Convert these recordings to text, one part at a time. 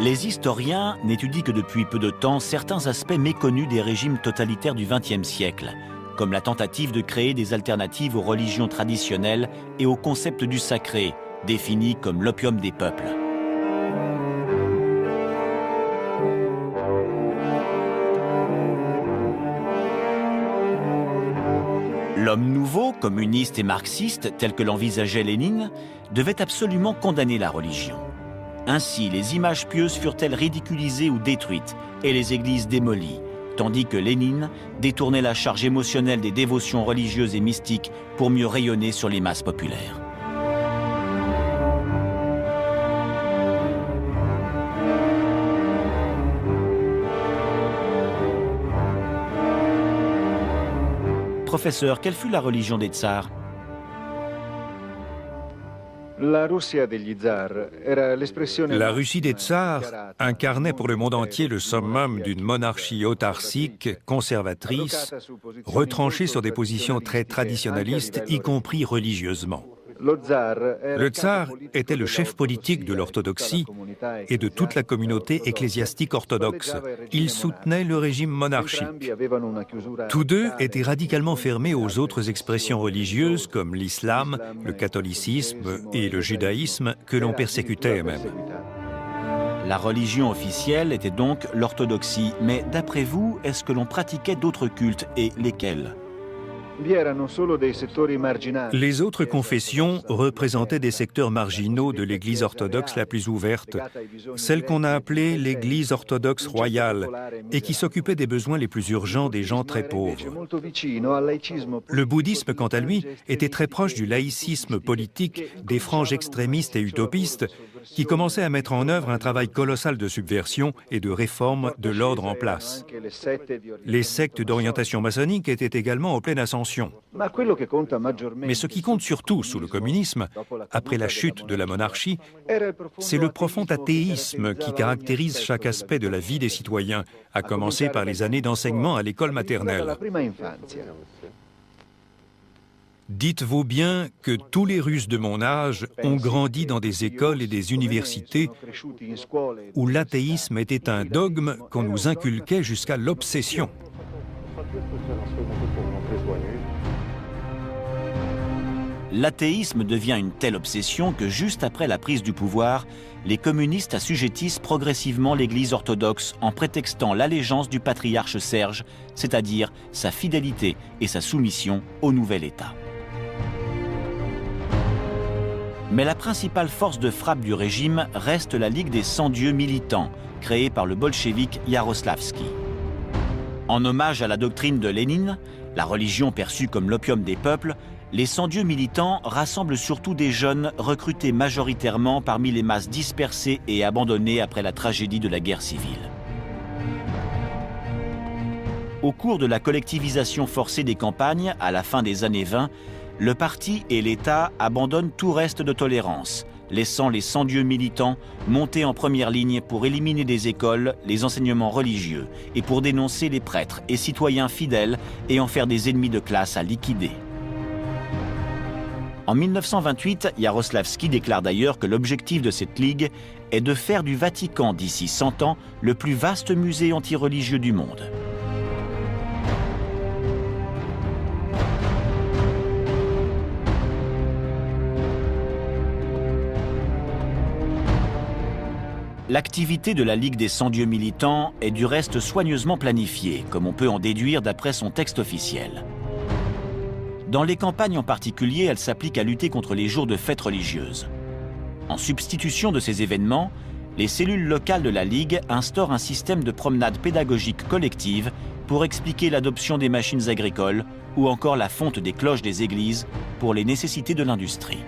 Les historiens n'étudient que depuis peu de temps certains aspects méconnus des régimes totalitaires du XXe siècle, comme la tentative de créer des alternatives aux religions traditionnelles et au concept du sacré, défini comme l'opium des peuples. L'homme nouveau, communiste et marxiste, tel que l'envisageait Lénine, devait absolument condamner la religion. Ainsi, les images pieuses furent-elles ridiculisées ou détruites, et les églises démolies, tandis que Lénine détournait la charge émotionnelle des dévotions religieuses et mystiques pour mieux rayonner sur les masses populaires. Professeur, quelle fut la religion des tsars? La Russie des tsars incarnait pour le monde entier le summum d'une monarchie autarcique, conservatrice, retranchée sur des positions très traditionnalistes, y compris religieusement. Le tsar était le chef politique de l'orthodoxie et de toute la communauté ecclésiastique orthodoxe. Il soutenait le régime monarchique. Tous deux étaient radicalement fermés aux autres expressions religieuses comme l'islam, le catholicisme et le judaïsme que l'on persécutait même. La religion officielle était donc l'orthodoxie. Mais d'après vous, est-ce que l'on pratiquait d'autres cultes et lesquels ? Les autres confessions représentaient des secteurs marginaux de l'Église orthodoxe la plus ouverte, celle qu'on a appelée l'Église orthodoxe royale et qui s'occupait des besoins les plus urgents des gens très pauvres. Le bouddhisme, quant à lui, était très proche du laïcisme politique des franges extrémistes et utopistes qui commençaient à mettre en œuvre un travail colossal de subversion et de réforme de l'ordre en place. Les sectes d'orientation maçonnique étaient également en pleine ascension. Mais ce qui compte surtout sous le communisme, après la chute de la monarchie, c'est le profond athéisme qui caractérise chaque aspect de la vie des citoyens, à commencer par les années d'enseignement à l'école maternelle. Dites-vous bien que tous les Russes de mon âge ont grandi dans des écoles et des universités où l'athéisme était un dogme qu'on nous inculquait jusqu'à l'obsession. L'athéisme devient une telle obsession que juste après la prise du pouvoir, les communistes assujettissent progressivement l'Église orthodoxe en prétextant l'allégeance du patriarche Serge, c'est-à-dire sa fidélité et sa soumission au nouvel État. Mais la principale force de frappe du régime reste la Ligue des 100 dieux militants, créée par le bolchevique Yaroslavski. En hommage à la doctrine de Lénine, la religion perçue comme l'opium des peuples, les 100 dieux militants rassemblent surtout des jeunes recrutés majoritairement parmi les masses dispersées et abandonnées après la tragédie de la guerre civile. Au cours de la collectivisation forcée des campagnes, à la fin des années 20, le parti et l'État abandonnent tout reste de tolérance, laissant les 100 dieux militants monter en première ligne pour éliminer des écoles les enseignements religieux et pour dénoncer les prêtres et citoyens fidèles et en faire des ennemis de classe à liquider. En 1928, Yaroslavski déclare d'ailleurs que l'objectif de cette ligue est de faire du Vatican d'ici 100 ans le plus vaste musée antireligieux du monde. L'activité de la Ligue des 100 dieux militants est du reste soigneusement planifiée, comme on peut en déduire d'après son texte officiel. Dans les campagnes en particulier, elle s'applique à lutter contre les jours de fêtes religieuses. En substitution de ces événements, les cellules locales de la Ligue instaurent un système de promenade pédagogique collective pour expliquer l'adoption des machines agricoles ou encore la fonte des cloches des églises pour les nécessités de l'industrie.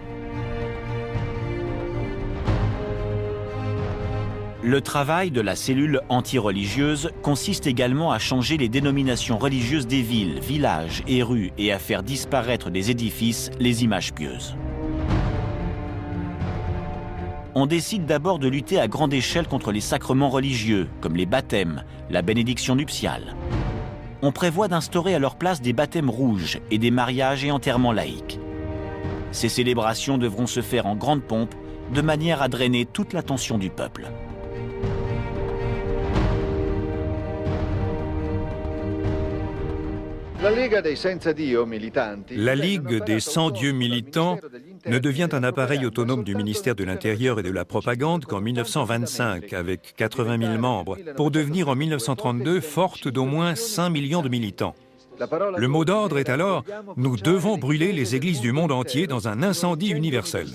Le travail de la cellule anti-religieuse consiste également à changer les dénominations religieuses des villes, villages et rues et à faire disparaître des édifices les images pieuses. On décide d'abord de lutter à grande échelle contre les sacrements religieux, comme les baptêmes, la bénédiction nuptiale. On prévoit d'instaurer à leur place des baptêmes rouges et des mariages et enterrements laïques. Ces célébrations devront se faire en grande pompe, de manière à drainer toute l'attention du peuple. La Ligue des Sans-Dieu militants ne devient un appareil autonome du ministère de l'Intérieur et de la Propagande qu'en 1925, avec 80 000 membres, pour devenir en 1932 forte d'au moins 5 millions de militants. Le mot d'ordre est alors « Nous devons brûler les églises du monde entier dans un incendie universel ».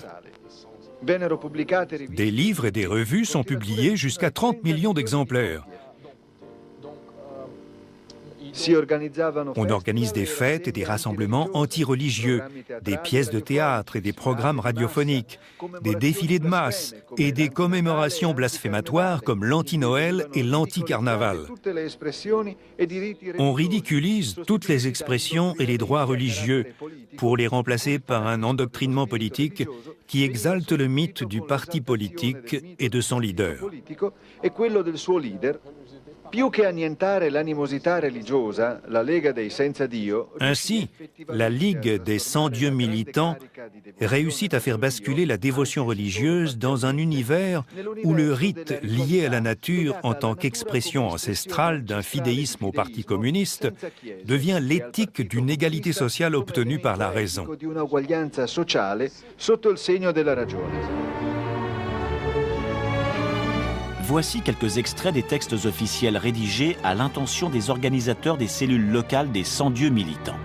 Des livres et des revues sont publiés jusqu'à 30 millions d'exemplaires. On organise des fêtes et des rassemblements anti-religieux, des pièces de théâtre et des programmes radiophoniques, des défilés de masse et des commémorations blasphématoires comme l'anti-Noël et l'anti-carnaval. On ridiculise toutes les expressions et les droits religieux pour les remplacer par un endoctrinement politique qui exalte le mythe du parti politique et de son leader. Ainsi, la Ligue des Sans-Dieu militants réussit à faire basculer la dévotion religieuse dans un univers où le rite lié à la nature en tant qu'expression ancestrale d'un fidéisme au Parti communiste devient l'éthique d'une égalité sociale obtenue par la raison. Voici quelques extraits des textes officiels rédigés à l'intention des organisateurs des cellules locales des Sans-Dieu militants.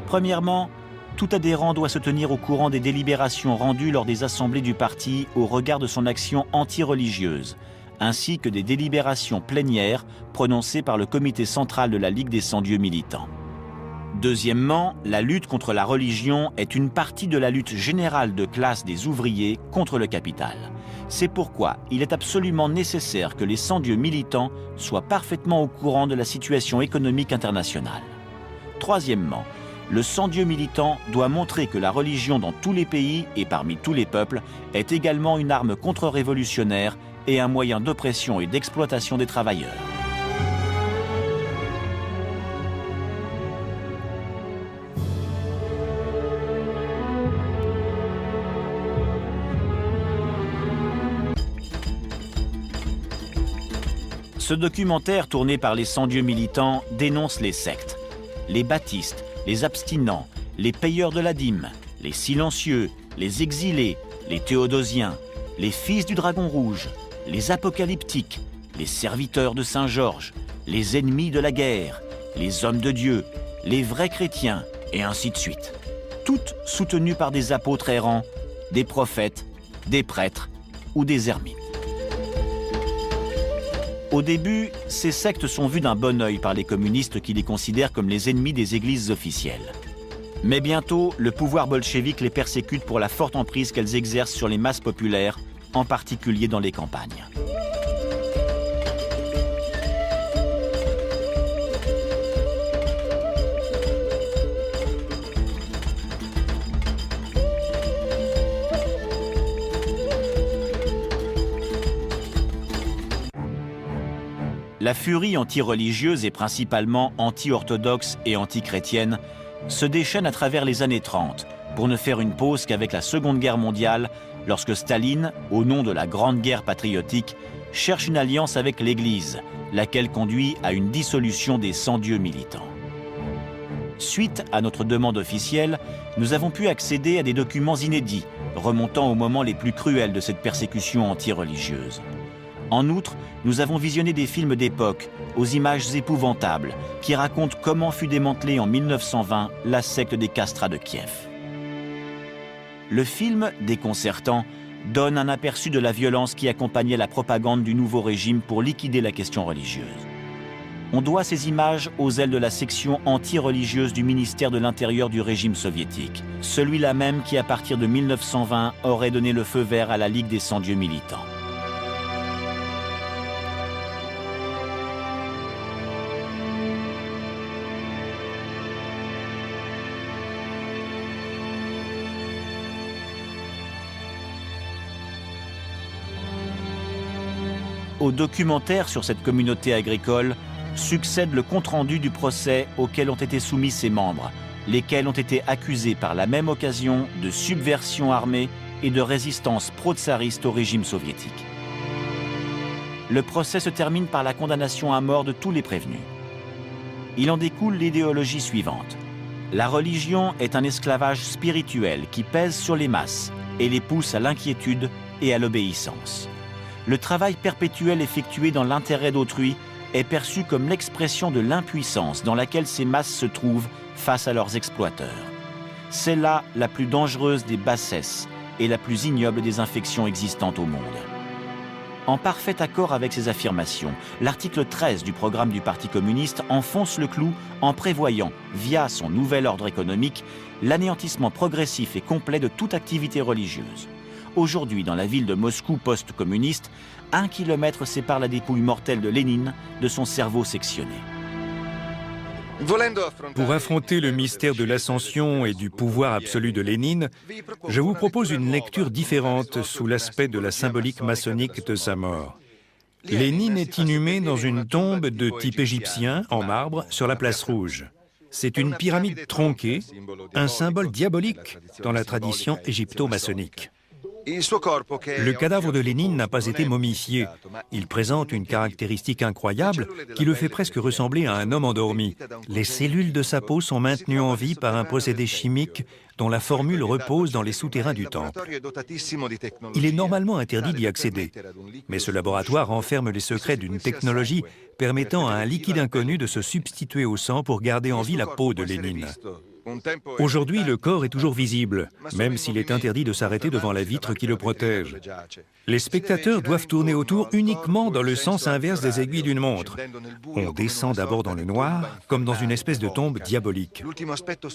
Premièrement, tout adhérent doit se tenir au courant des délibérations rendues lors des assemblées du parti au regard de son action anti-religieuse, ainsi que des délibérations plénières prononcées par le comité central de la Ligue des Sans-Dieu militants. Deuxièmement, la lutte contre la religion est une partie de la lutte générale de classe des ouvriers contre le capital. C'est pourquoi il est absolument nécessaire que les sans-dieu militants soient parfaitement au courant de la situation économique internationale. Troisièmement, le sans-dieu militant doit montrer que la religion dans tous les pays et parmi tous les peuples est également une arme contre-révolutionnaire et un moyen d'oppression et d'exploitation des travailleurs. Ce documentaire tourné par les sans-dieu militants dénonce les sectes, les baptistes, les abstinents, les payeurs de la dîme, les silencieux, les exilés, les théodosiens, les fils du dragon rouge, les apocalyptiques, les serviteurs de Saint-Georges, les ennemis de la guerre, les hommes de Dieu, les vrais chrétiens, et ainsi de suite. Toutes soutenues par des apôtres errants, des prophètes, des prêtres ou des ermites. Au début, ces sectes sont vues d'un bon œil par les communistes qui les considèrent comme les ennemis des églises officielles. Mais bientôt, le pouvoir bolchevique les persécute pour la forte emprise qu'elles exercent sur les masses populaires, en particulier dans les campagnes. La furie anti-religieuse et principalement anti-orthodoxe et anti-chrétienne se déchaîne à travers les années 30, pour ne faire une pause qu'avec la Seconde Guerre mondiale, lorsque Staline, au nom de la Grande Guerre patriotique, cherche une alliance avec l'Église, laquelle conduit à une dissolution des sans-dieu militants. Suite à notre demande officielle, nous avons pu accéder à des documents inédits, remontant aux moments les plus cruels de cette persécution anti-religieuse. En outre, nous avons visionné des films d'époque, aux images épouvantables, qui racontent comment fut démantelée en 1920 la secte des castrats de Kiev. Le film, déconcertant, donne un aperçu de la violence qui accompagnait la propagande du nouveau régime pour liquider la question religieuse. On doit ces images aux ailes de la section anti-religieuse du ministère de l'Intérieur du régime soviétique, celui-là même qui, à partir de 1920, aurait donné le feu vert à la Ligue des sans-dieu militants. Au documentaire sur cette communauté agricole succède le compte-rendu du procès auquel ont été soumis ses membres, lesquels ont été accusés par la même occasion de subversion armée et de résistance pro-tsariste au régime soviétique. Le procès se termine par la condamnation à mort de tous les prévenus. Il en découle l'idéologie suivante. La religion est un esclavage spirituel qui pèse sur les masses et les pousse à l'inquiétude et à l'obéissance. Le travail perpétuel effectué dans l'intérêt d'autrui est perçu comme l'expression de l'impuissance dans laquelle ces masses se trouvent face à leurs exploiteurs. C'est là la plus dangereuse des bassesses et la plus ignoble des infections existantes au monde. En parfait accord avec ces affirmations, l'article 13 du programme du Parti communiste enfonce le clou en prévoyant, via son nouvel ordre économique, l'anéantissement progressif et complet de toute activité religieuse. Aujourd'hui, dans la ville de Moscou post-communiste, 1 kilomètre sépare la dépouille mortelle de Lénine de son cerveau sectionné. Pour affronter le mystère de l'ascension et du pouvoir absolu de Lénine, je vous propose une lecture différente sous l'aspect de la symbolique maçonnique de sa mort. Lénine est inhumé dans une tombe de type égyptien en marbre sur la place Rouge. C'est une pyramide tronquée, un symbole diabolique dans la tradition égypto-maçonnique. Le cadavre de Lénine n'a pas été momifié. Il présente une caractéristique incroyable qui le fait presque ressembler à un homme endormi. Les cellules de sa peau sont maintenues en vie par un procédé chimique dont la formule repose dans les souterrains du temple. Il est normalement interdit d'y accéder, mais ce laboratoire renferme les secrets d'une technologie permettant à un liquide inconnu de se substituer au sang pour garder en vie la peau de Lénine. Aujourd'hui, le corps est toujours visible, même s'il est interdit de s'arrêter devant la vitre qui le protège. Les spectateurs doivent tourner autour uniquement dans le sens inverse des aiguilles d'une montre. On descend d'abord dans le noir, comme dans une espèce de tombe diabolique.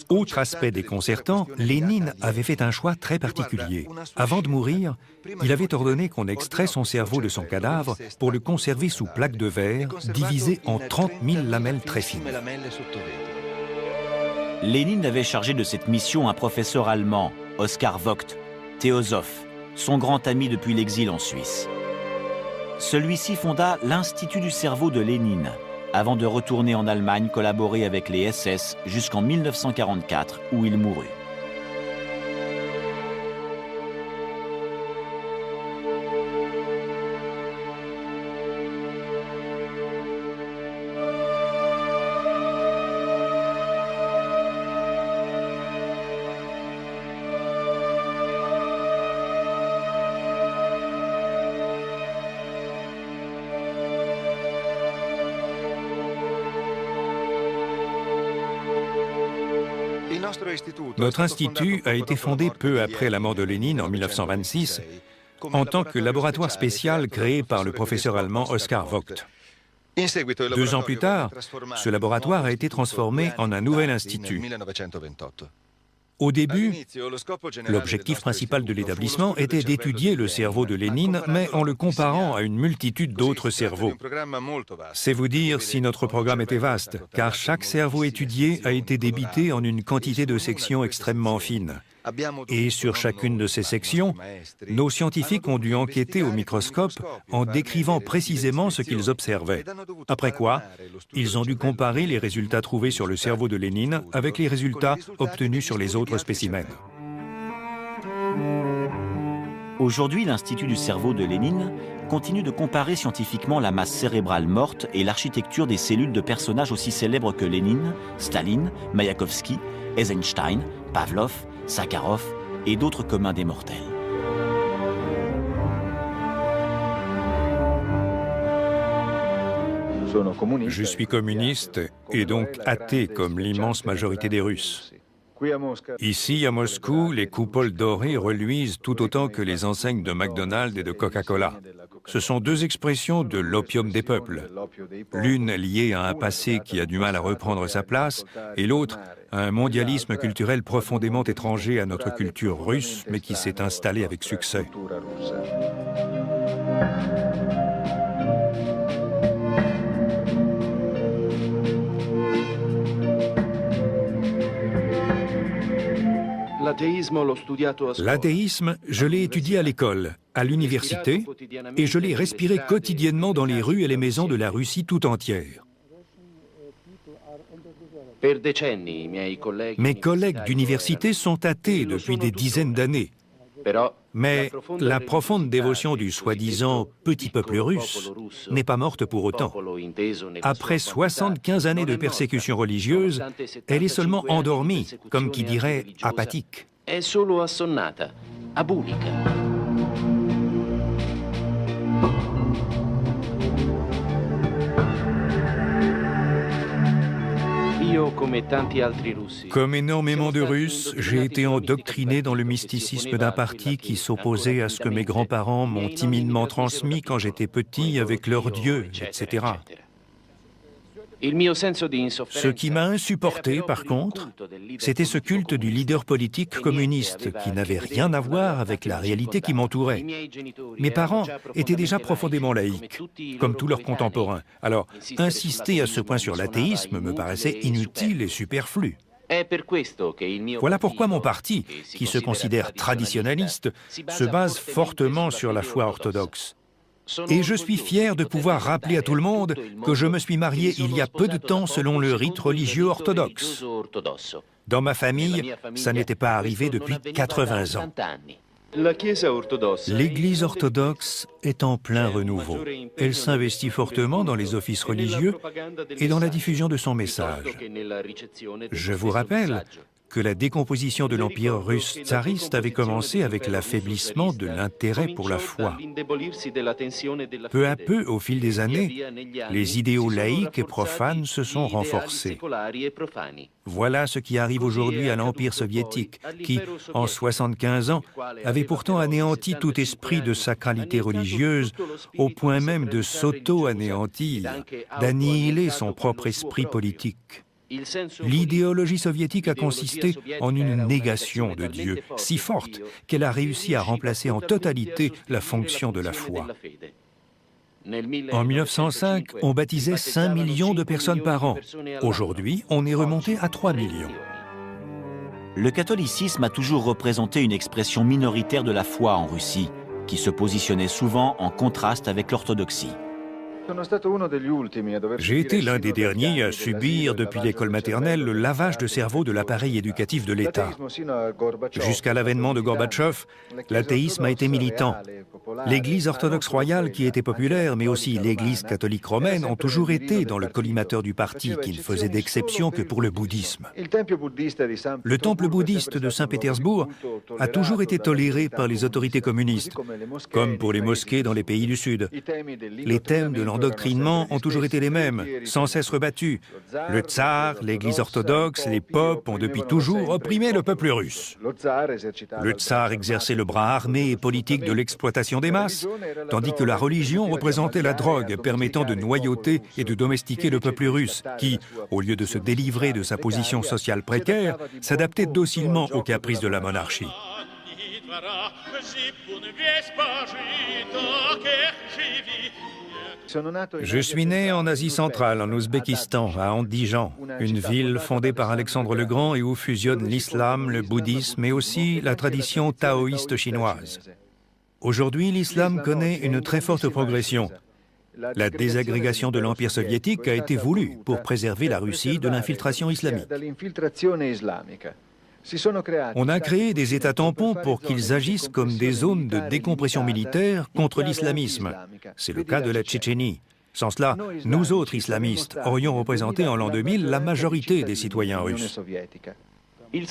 Autre aspect déconcertant, Lénine avait fait un choix très particulier. Avant de mourir, il avait ordonné qu'on extrait son cerveau de son cadavre pour le conserver sous plaque de verre, divisé en 30 000 lamelles très fines. Lénine avait chargé de cette mission un professeur allemand, Oskar Vogt, théosophe, son grand ami depuis l'exil en Suisse. Celui-ci fonda l'Institut du cerveau de Lénine, avant de retourner en Allemagne collaborer avec les SS jusqu'en 1944, où il mourut. Notre institut a été fondé peu après la mort de Lénine en 1926 en tant que laboratoire spécial créé par le professeur allemand Oskar Vogt. 2 ans plus tard, ce laboratoire a été transformé en un nouvel institut. Au début, l'objectif principal de l'établissement était d'étudier le cerveau de Lénine, mais en le comparant à une multitude d'autres cerveaux. C'est vous dire si notre programme était vaste, car chaque cerveau étudié a été débité en une quantité de sections extrêmement fines. Et sur chacune de ces sections, nos scientifiques ont dû enquêter au microscope en décrivant précisément ce qu'ils observaient. Après quoi, ils ont dû comparer les résultats trouvés sur le cerveau de Lénine avec les résultats obtenus sur les autres spécimens. Aujourd'hui, l'Institut du cerveau de Lénine continue de comparer scientifiquement la masse cérébrale morte et l'architecture des cellules de personnages aussi célèbres que Lénine, Staline, Mayakovsky, Eisenstein, Pavlov, Sakharov et d'autres communs des mortels. Je suis communiste et donc athée comme l'immense majorité des Russes. Ici, à Moscou, les coupoles dorées reluisent tout autant que les enseignes de McDonald's et de Coca-Cola. Ce sont 2 expressions de l'opium des peuples. L'une liée à un passé qui a du mal à reprendre sa place, et l'autre à un mondialisme culturel profondément étranger à notre culture russe, mais qui s'est installé avec succès. L'athéisme, je l'ai étudié à l'école, à l'université, et je l'ai respiré quotidiennement dans les rues et les maisons de la Russie tout entière. Mes collègues d'université sont athées depuis des dizaines d'années. Mais la profonde dévotion du soi-disant petit peuple russe n'est pas morte pour autant. Après 75 années de persécution religieuse, elle est seulement endormie, comme qui dirait apathique. Comme énormément de Russes, j'ai été endoctriné dans le mysticisme d'un parti qui s'opposait à ce que mes grands-parents m'ont timidement transmis quand j'étais petit avec leur Dieu, etc. Ce qui m'a insupporté, par contre, c'était ce culte du leader politique communiste qui n'avait rien à voir avec la réalité qui m'entourait. Mes parents étaient déjà profondément laïcs, comme tous leurs contemporains. Alors, insister à ce point sur l'athéisme me paraissait inutile et superflu. Voilà pourquoi mon parti, qui se considère traditionnaliste, se base fortement sur la foi orthodoxe. Et je suis fier de pouvoir rappeler à tout le monde que je me suis marié il y a peu de temps selon le rite religieux orthodoxe. Dans ma famille, ça n'était pas arrivé depuis 80 ans. L'Église orthodoxe est en plein renouveau. Elle s'investit fortement dans les offices religieux et dans la diffusion de son message. Je vous rappelle que la décomposition de l'Empire russe tsariste avait commencé avec l'affaiblissement de l'intérêt pour la foi. Peu à peu, au fil des années, les idéaux laïques et profanes se sont renforcés. Voilà ce qui arrive aujourd'hui à l'Empire soviétique, qui, en 75 ans, avait pourtant anéanti tout esprit de sacralité religieuse, au point même de s'auto-anéantir, d'annihiler son propre esprit politique. L'idéologie soviétique a consisté en une négation de Dieu si forte qu'elle a réussi à remplacer en totalité la fonction de la foi. En 1905, on baptisait 5 millions de personnes par an. Aujourd'hui, on est remonté à 3 millions. Le catholicisme a toujours représenté une expression minoritaire de la foi en Russie, qui se positionnait souvent en contraste avec l'orthodoxie. J'ai été l'un des derniers à subir, depuis l'école maternelle, le lavage de cerveau de l'appareil éducatif de l'État. Jusqu'à l'avènement de Gorbatchev, l'athéisme a été militant. L'Église orthodoxe royale, qui était populaire, mais aussi l'Église catholique romaine, ont toujours été dans le collimateur du parti, qui ne faisait d'exception que pour le bouddhisme. Le temple bouddhiste de Saint-Pétersbourg a toujours été toléré par les autorités communistes, comme pour les mosquées dans les pays du Sud. Les thèmes de l'endoctrinement ont toujours été les mêmes, sans cesse rebattus. Le tsar, l'Église orthodoxe, les popes ont depuis toujours opprimé le peuple russe. Le tsar exerçait le bras armé et politique de l'exploitation des masses, tandis que la religion représentait la drogue permettant de noyauter et de domestiquer le peuple russe, qui, au lieu de se délivrer de sa position sociale précaire, s'adaptait docilement aux caprices de la monarchie. Je suis né en Asie centrale, en Ouzbékistan, à Andijan, une ville fondée par Alexandre le Grand et où fusionnent l'islam, le bouddhisme et aussi la tradition taoïste chinoise. Aujourd'hui, l'islam connaît une très forte progression. La désagrégation de l'Empire soviétique a été voulue pour préserver la Russie de l'infiltration islamique. On a créé des États tampons pour qu'ils agissent comme des zones de décompression militaire contre l'islamisme. C'est le cas de la Tchétchénie. Sans cela, nous autres islamistes aurions représenté en l'an 2000 la majorité des citoyens russes. Le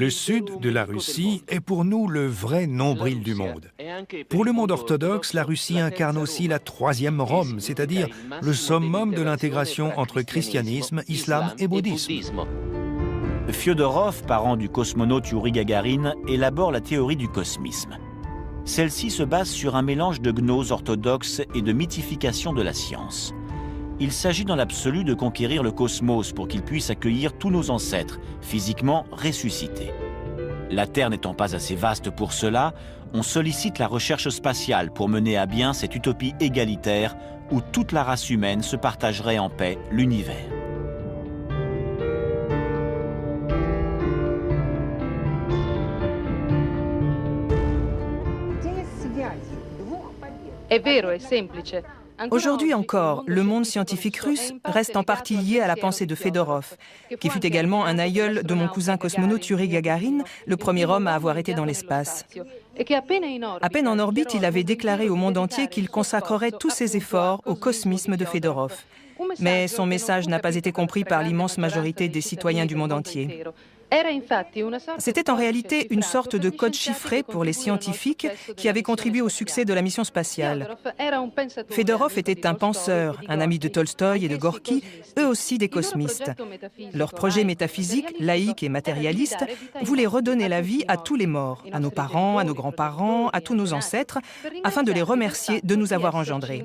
sud de la Russie est pour nous le vrai nombril du monde. Pour le monde orthodoxe, la Russie incarne aussi la troisième Rome, c'est-à-dire le summum de l'intégration entre christianisme, islam et bouddhisme. Fyodorov, parent du cosmonaute Youri Gagarin, élabore la théorie du cosmisme. Celle-ci se base sur un mélange de gnose orthodoxe et de mythification de la science. Il s'agit dans l'absolu de conquérir le cosmos pour qu'il puisse accueillir tous nos ancêtres, physiquement ressuscités. La Terre n'étant pas assez vaste pour cela, on sollicite la recherche spatiale pour mener à bien cette utopie égalitaire où toute la race humaine se partagerait en paix l'univers. È vero, è semplice. Aujourd'hui encore, le monde scientifique russe reste en partie lié à la pensée de Fedorov, qui fut également un aïeul de mon cousin cosmonaute Yuri Gagarin, le premier homme à avoir été dans l'espace. À peine en orbite, il avait déclaré au monde entier qu'il consacrerait tous ses efforts au cosmisme de Fedorov. Mais son message n'a pas été compris par l'immense majorité des citoyens du monde entier. C'était en réalité une sorte de code chiffré pour les scientifiques qui avaient contribué au succès de la mission spatiale. Fedorov était un penseur, un ami de Tolstoï et de Gorky, eux aussi des cosmistes. Leur projet métaphysique, laïque et matérialiste, voulait redonner la vie à tous les morts, à nos parents, à nos grands-parents, à tous nos ancêtres, afin de les remercier de nous avoir engendrés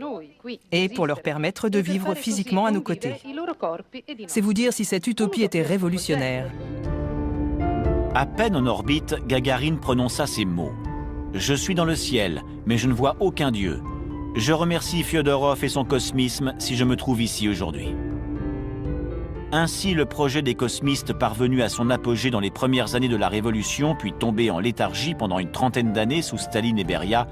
et pour leur permettre de vivre physiquement à nos côtés. C'est vous dire si cette utopie était révolutionnaire. À peine en orbite, Gagarine prononça ces mots. « Je suis dans le ciel, mais je ne vois aucun dieu. Je remercie Fyodorov et son cosmisme si je me trouve ici aujourd'hui. » Ainsi, le projet des cosmistes parvenu à son apogée dans les premières années de la Révolution, puis tombé en léthargie pendant une trentaine d'années sous Staline et Beria,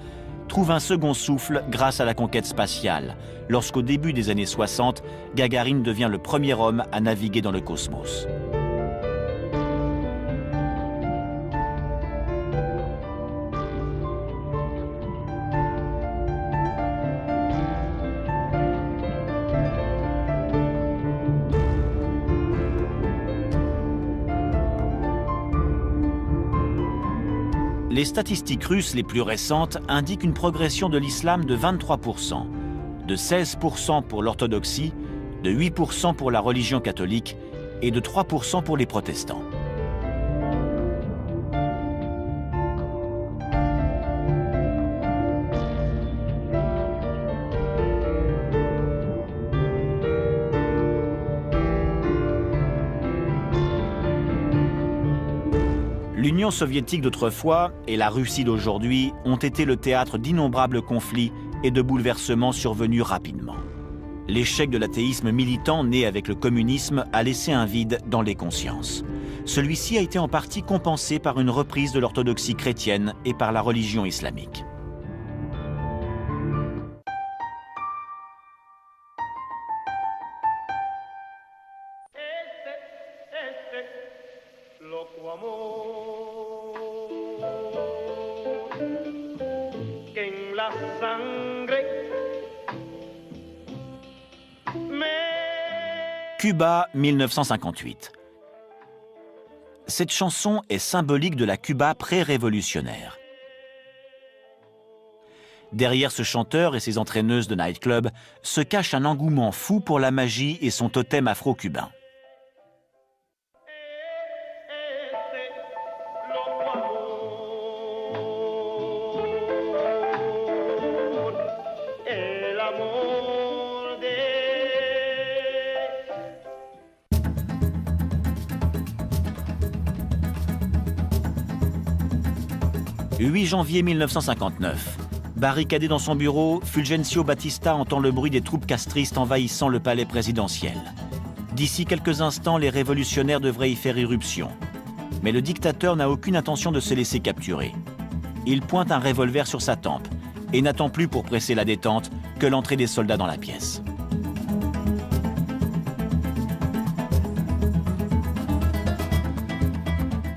trouve un second souffle grâce à la conquête spatiale, lorsqu'au début des années 60, Gagarine devient le premier homme à naviguer dans le cosmos. Les statistiques russes les plus récentes indiquent une progression de l'islam de 23%, de 16% pour l'orthodoxie, de 8% pour la religion catholique et de 3% pour les protestants. L'Union soviétique d'autrefois et la Russie d'aujourd'hui ont été le théâtre d'innombrables conflits et de bouleversements survenus rapidement. L'échec de l'athéisme militant né avec le communisme a laissé un vide dans les consciences. Celui-ci a été en partie compensé par une reprise de l'orthodoxie chrétienne et par la religion islamique. Cuba, 1958. Cette chanson est symbolique de la Cuba pré-révolutionnaire. Derrière ce chanteur et ses entraîneuses de nightclub se cache un engouement fou pour la magie et son totem afro-cubain. Le 8 janvier 1959, barricadé dans son bureau, Fulgencio Batista entend le bruit des troupes castristes envahissant le palais présidentiel. D'ici quelques instants, les révolutionnaires devraient y faire irruption. Mais le dictateur n'a aucune intention de se laisser capturer. Il pointe un revolver sur sa tempe et n'attend plus pour presser la détente que l'entrée des soldats dans la pièce.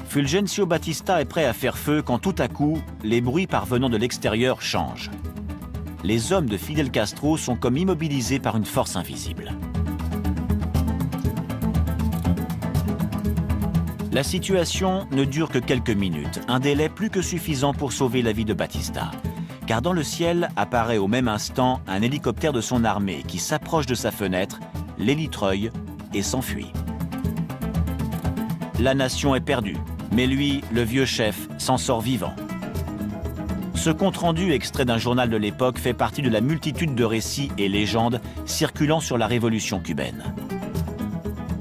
Fulgencio Batista est prêt à faire feu quand tout à coup, les bruits parvenant de l'extérieur changent. Les hommes de Fidel Castro sont comme immobilisés par une force invisible. La situation ne dure que quelques minutes, un délai plus que suffisant pour sauver la vie de Batista. Car dans le ciel apparaît au même instant un hélicoptère de son armée qui s'approche de sa fenêtre, l'élitreille et s'enfuit. La nation est perdue. Mais lui, le vieux chef, s'en sort vivant. Ce compte-rendu extrait d'un journal de l'époque fait partie de la multitude de récits et légendes circulant sur la révolution cubaine.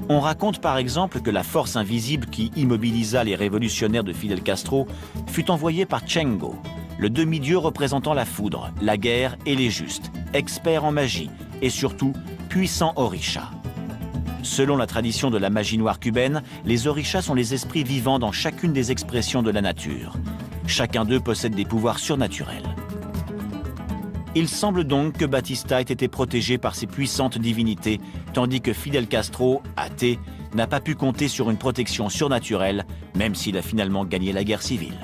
On raconte par exemple que la force invisible qui immobilisa les révolutionnaires de Fidel Castro fut envoyée par Chengo, le demi-dieu représentant la foudre, la guerre et les justes, expert en magie et surtout puissant orisha. Selon la tradition de la magie noire cubaine, les orishas sont les esprits vivants dans chacune des expressions de la nature. Chacun d'eux possède des pouvoirs surnaturels. Il semble donc que Batista ait été protégé par ses puissantes divinités, tandis que Fidel Castro, athée, n'a pas pu compter sur une protection surnaturelle, même s'il a finalement gagné la guerre civile.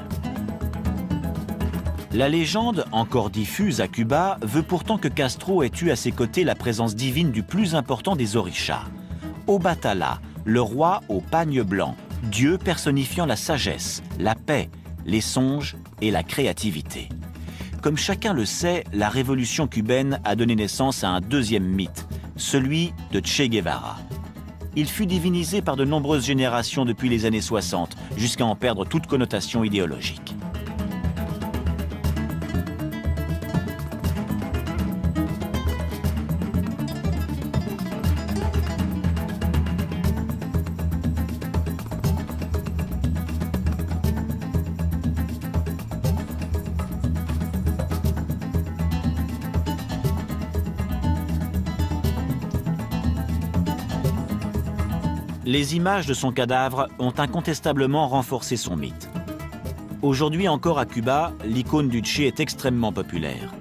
La légende, encore diffuse à Cuba, veut pourtant que Castro ait eu à ses côtés la présence divine du plus important des orishas, Obatala, le roi au pagne blanc, Dieu personnifiant la sagesse, la paix, les songes et la créativité. Comme chacun le sait, la révolution cubaine a donné naissance à un deuxième mythe, celui de Che Guevara. Il fut divinisé par de nombreuses générations depuis les années 60, jusqu'à en perdre toute connotation idéologique. Les images de son cadavre ont incontestablement renforcé son mythe. Aujourd'hui encore à Cuba, l'icône du Che est extrêmement populaire.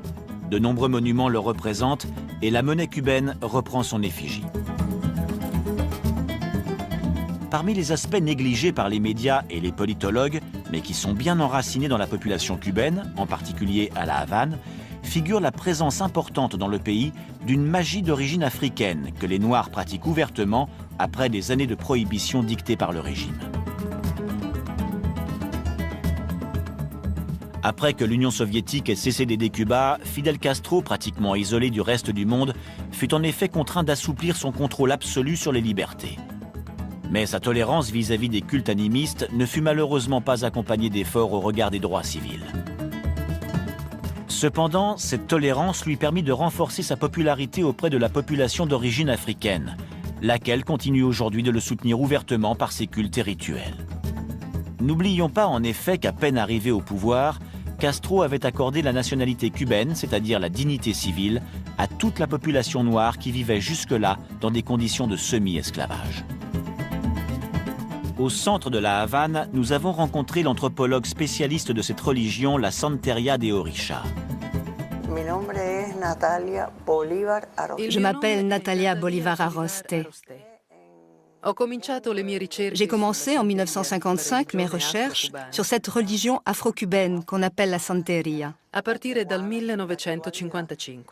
De nombreux monuments le représentent et la monnaie cubaine reprend son effigie. Parmi les aspects négligés par les médias et les politologues, mais qui sont bien enracinés dans la population cubaine, en particulier à La Havane, figure la présence importante dans le pays d'une magie d'origine africaine que les Noirs pratiquent ouvertement après des années de prohibition dictées par le régime. Après que l'Union soviétique ait cessé d'aider Cuba, Fidel Castro, pratiquement isolé du reste du monde, fut en effet contraint d'assouplir son contrôle absolu sur les libertés. Mais sa tolérance vis-à-vis des cultes animistes ne fut malheureusement pas accompagnée d'efforts au regard des droits civils. Cependant, cette tolérance lui permit de renforcer sa popularité auprès de la population d'origine africaine, laquelle continue aujourd'hui de le soutenir ouvertement par ses cultes et rituels. N'oublions pas en effet qu'à peine arrivé au pouvoir, Castro avait accordé la nationalité cubaine, c'est-à-dire la dignité civile, à toute la population noire qui vivait jusque-là dans des conditions de semi-esclavage. Au centre de la Havane, nous avons rencontré l'anthropologue spécialiste de cette religion, la Santería de Orisha. Je m'appelle Natalia Bolivar Arroste. J'ai commencé en 1955 mes recherches sur cette religion afro-cubaine qu'on appelle la Santería. A partire dal 1955.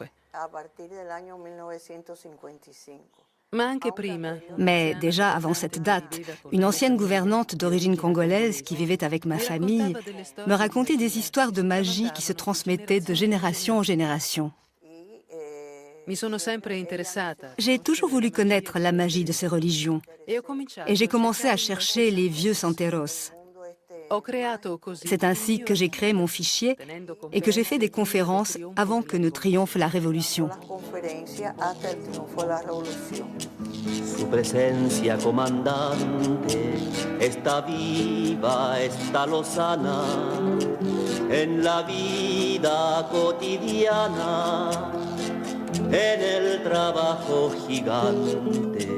Mais déjà avant cette date, une ancienne gouvernante d'origine congolaise qui vivait avec ma famille me racontait des histoires de magie qui se transmettaient de génération en génération. J'ai toujours voulu connaître la magie de ces religions et j'ai commencé à chercher les vieux santeros. C'est ainsi que j'ai créé mon fichier et que j'ai fait des conférences avant que ne triomphe la Révolution. Su presencia comandante está viva, está lozana en la vida cotidiana, en el trabajo gigante.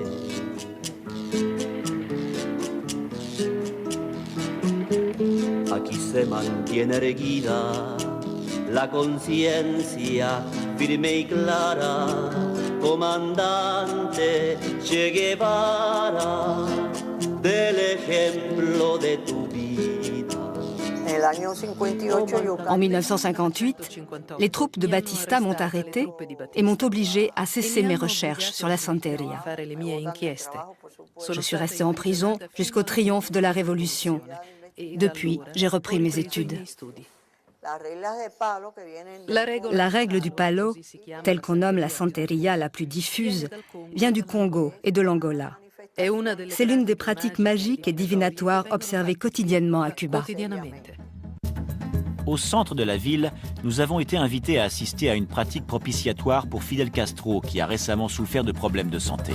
Aquí se mantiene erguida la conciencia firme y clara, comandante Che Guevara, del ejemplo de tu vida. En 1958, les troupes de Batista m'ont arrêté et m'ont obligé à cesser mes recherches sur la Santería. Je suis restée en prison jusqu'au triomphe de la Révolution. Depuis, j'ai repris mes études. La règle du palo, telle qu'on nomme la Santería la plus diffuse, vient du Congo et de l'Angola. C'est l'une des pratiques magiques et divinatoires observées quotidiennement à Cuba. Au centre de la ville, nous avons été invités à assister à une pratique propitiatoire pour Fidel Castro, qui a récemment souffert de problèmes de santé.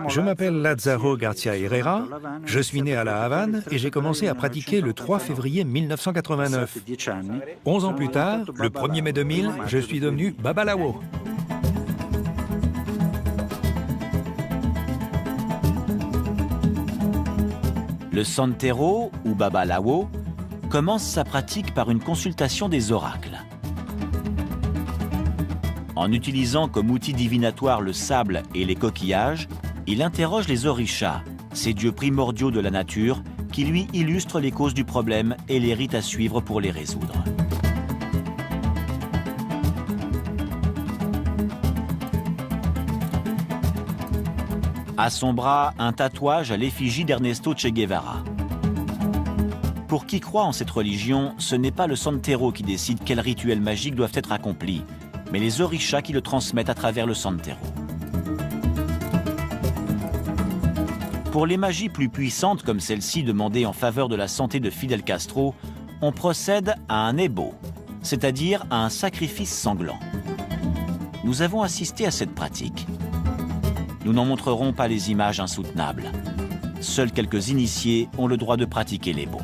Je m'appelle Lázaro García Herrera, je suis né à La Havane et j'ai commencé à pratiquer le 3 février 1989. 11 ans plus tard, le 1er mai 2000, je suis devenu Babalawo. Le Santero, ou Babalawo, commence sa pratique par une consultation des oracles. En utilisant comme outil divinatoire le sable et les coquillages, il interroge les orishas, ces dieux primordiaux de la nature, qui lui illustrent les causes du problème et les rites à suivre pour les résoudre. À son bras, un tatouage à l'effigie d'Ernesto Che Guevara. Pour qui croit en cette religion, ce n'est pas le santero qui décide quels rituels magiques doivent être accomplis, mais les orishas qui le transmettent à travers le santero. Pour les magies plus puissantes comme celle-ci demandée en faveur de la santé de Fidel Castro, on procède à un ebo, c'est-à-dire à un sacrifice sanglant. Nous avons assisté à cette pratique. Nous n'en montrerons pas les images insoutenables. Seuls quelques initiés ont le droit de pratiquer l'ebo.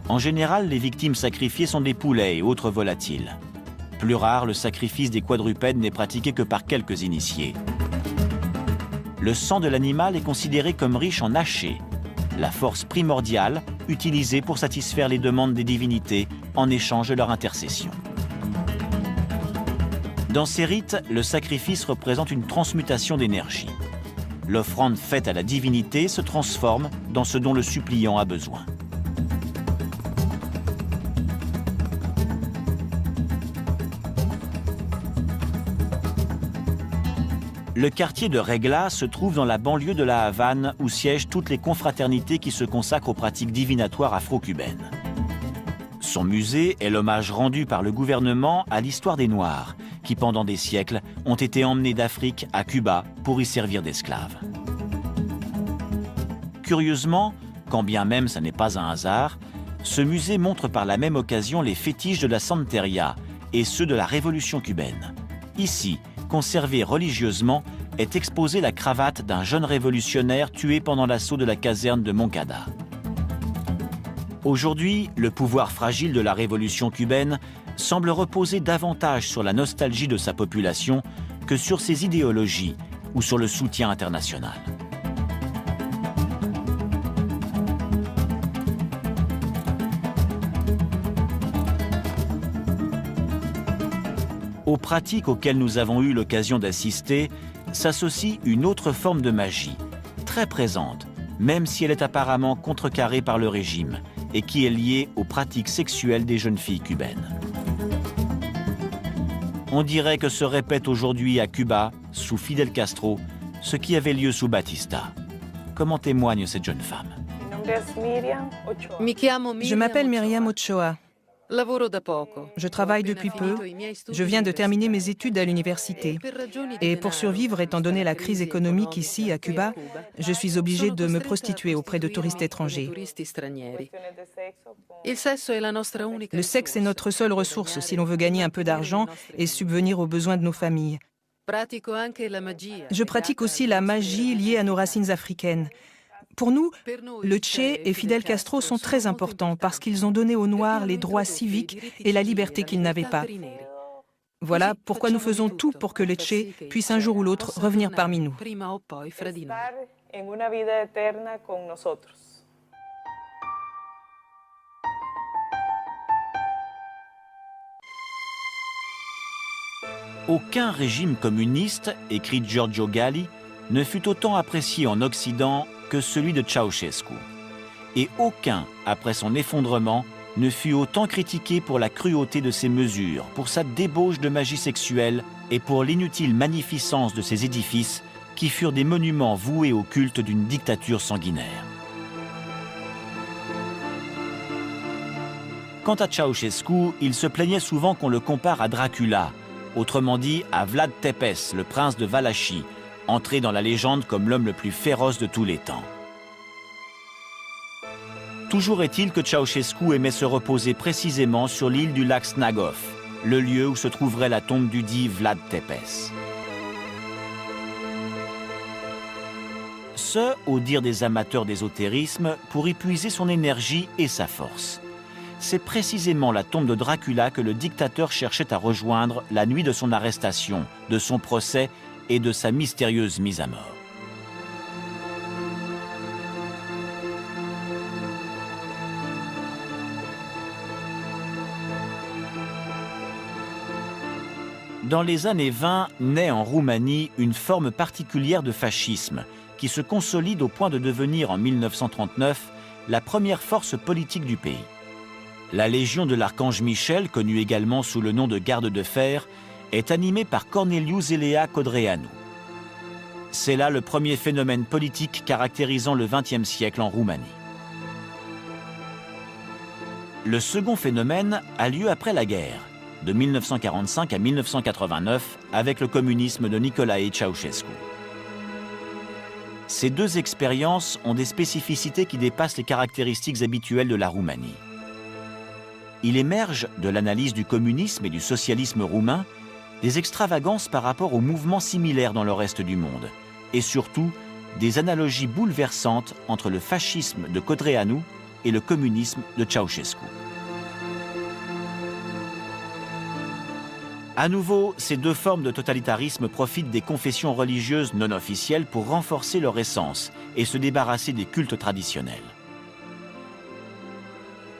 En général, les victimes sacrifiées sont des poulets et autres volatiles. Plus rare, le sacrifice des quadrupèdes n'est pratiqué que par quelques initiés. Le sang de l'animal est considéré comme riche en haché, la force primordiale utilisée pour satisfaire les demandes des divinités en échange de leur intercession. Dans ces rites, le sacrifice représente une transmutation d'énergie. L'offrande faite à la divinité se transforme dans ce dont le suppliant a besoin. Le quartier de Regla se trouve dans la banlieue de la Havane où siègent toutes les confraternités qui se consacrent aux pratiques divinatoires afro-cubaines. Son musée est l'hommage rendu par le gouvernement à l'histoire des Noirs, qui pendant des siècles ont été emmenés d'Afrique à Cuba pour y servir d'esclaves. Curieusement, quand bien même ça n'est pas un hasard, ce musée montre par la même occasion les fétiches de la Santeria et ceux de la Révolution cubaine. Ici, conservée religieusement, est exposée la cravate d'un jeune révolutionnaire tué pendant l'assaut de la caserne de Moncada. Aujourd'hui, le pouvoir fragile de la révolution cubaine semble reposer davantage sur la nostalgie de sa population que sur ses idéologies ou sur le soutien international. Aux pratiques auxquelles nous avons eu l'occasion d'assister s'associe une autre forme de magie, très présente, même si elle est apparemment contrecarrée par le régime, et qui est liée aux pratiques sexuelles des jeunes filles cubaines. On dirait que se répète aujourd'hui à Cuba, sous Fidel Castro, ce qui avait lieu sous Batista. Comment témoigne cette jeune femme? Je m'appelle Myriam Ochoa. Je travaille depuis peu. Je viens de terminer mes études à l'université. Et pour survivre, étant donné la crise économique ici, à Cuba, je suis obligée de me prostituer auprès de touristes étrangers. Le sexe est notre seule ressource si l'on veut gagner un peu d'argent et subvenir aux besoins de nos familles. Je pratique aussi la magie liée à nos racines africaines. Pour nous, le Che et Fidel Castro sont très importants parce qu'ils ont donné aux Noirs les droits civiques et la liberté qu'ils n'avaient pas. Voilà pourquoi nous faisons tout pour que le Che puisse un jour ou l'autre revenir parmi nous. Aucun régime communiste, écrit Giorgio Galli, ne fut autant apprécié en Occident que celui de Ceausescu. Et aucun, après son effondrement, ne fut autant critiqué pour la cruauté de ses mesures, pour sa débauche de magie sexuelle et pour l'inutile magnificence de ses édifices qui furent des monuments voués au culte d'une dictature sanguinaire. Quant à Ceausescu, il se plaignait souvent qu'on le compare à Dracula, autrement dit à Vlad Tepes, le prince de Valachie, entré dans la légende comme l'homme le plus féroce de tous les temps. Toujours est-il que Ceausescu aimait se reposer précisément sur l'île du lac Snagov, le lieu où se trouverait la tombe du dit Vlad Tepes. Ce, au dire des amateurs d'ésotérisme, pour y puiser son énergie et sa force. C'est précisément la tombe de Dracula que le dictateur cherchait à rejoindre la nuit de son arrestation, de son procès et de sa mystérieuse mise à mort. Dans les années 20, naît en Roumanie une forme particulière de fascisme qui se consolide au point de devenir en 1939 la première force politique du pays. La Légion de l'Archange Michel, connue également sous le nom de Garde de Fer, est animée par Corneliu Zelea Codreanu. C'est là le premier phénomène politique caractérisant le XXe siècle en Roumanie. Le second phénomène a lieu après la guerre, de 1945 à 1989, avec le communisme de Nicolae Ceausescu. Ces deux expériences ont des spécificités qui dépassent les caractéristiques habituelles de la Roumanie. Il émerge de l'analyse du communisme et du socialisme roumain des extravagances par rapport aux mouvements similaires dans le reste du monde, et surtout des analogies bouleversantes entre le fascisme de Codreanu et le communisme de Ceausescu. À nouveau, ces deux formes de totalitarisme profitent des confessions religieuses non officielles pour renforcer leur essence et se débarrasser des cultes traditionnels.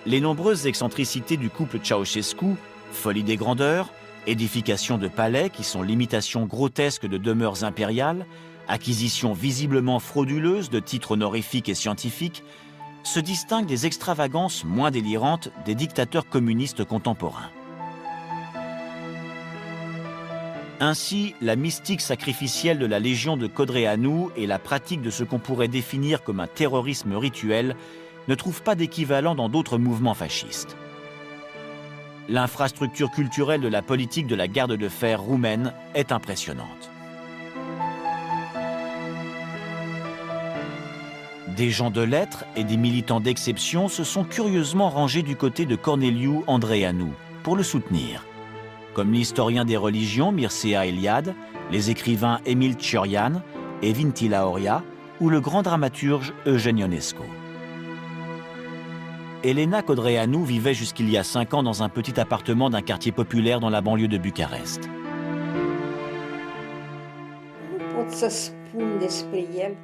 Les nombreuses excentricités du couple Ceausescu, folie des grandeurs, édification de palais qui sont l'imitation grotesque de demeures impériales, acquisition visiblement frauduleuse de titres honorifiques et scientifiques, se distinguent des extravagances moins délirantes des dictateurs communistes contemporains. Ainsi, la mystique sacrificielle de la Légion de Codreanu et la pratique de ce qu'on pourrait définir comme un terrorisme rituel ne trouvent pas d'équivalent dans d'autres mouvements fascistes. L'infrastructure culturelle de la politique de la Garde de Fer roumaine est impressionnante. Des gens de lettres et des militants d'exception se sont curieusement rangés du côté de Corneliu Andreanu pour le soutenir, comme l'historien des religions Mircea Eliade, les écrivains Emil Ciorian et Vintila Horia ou le grand dramaturge Eugene Ionesco. Elena Codreanu vivait jusqu'il y a 5 ans dans un petit appartement d'un quartier populaire dans la banlieue de Bucarest.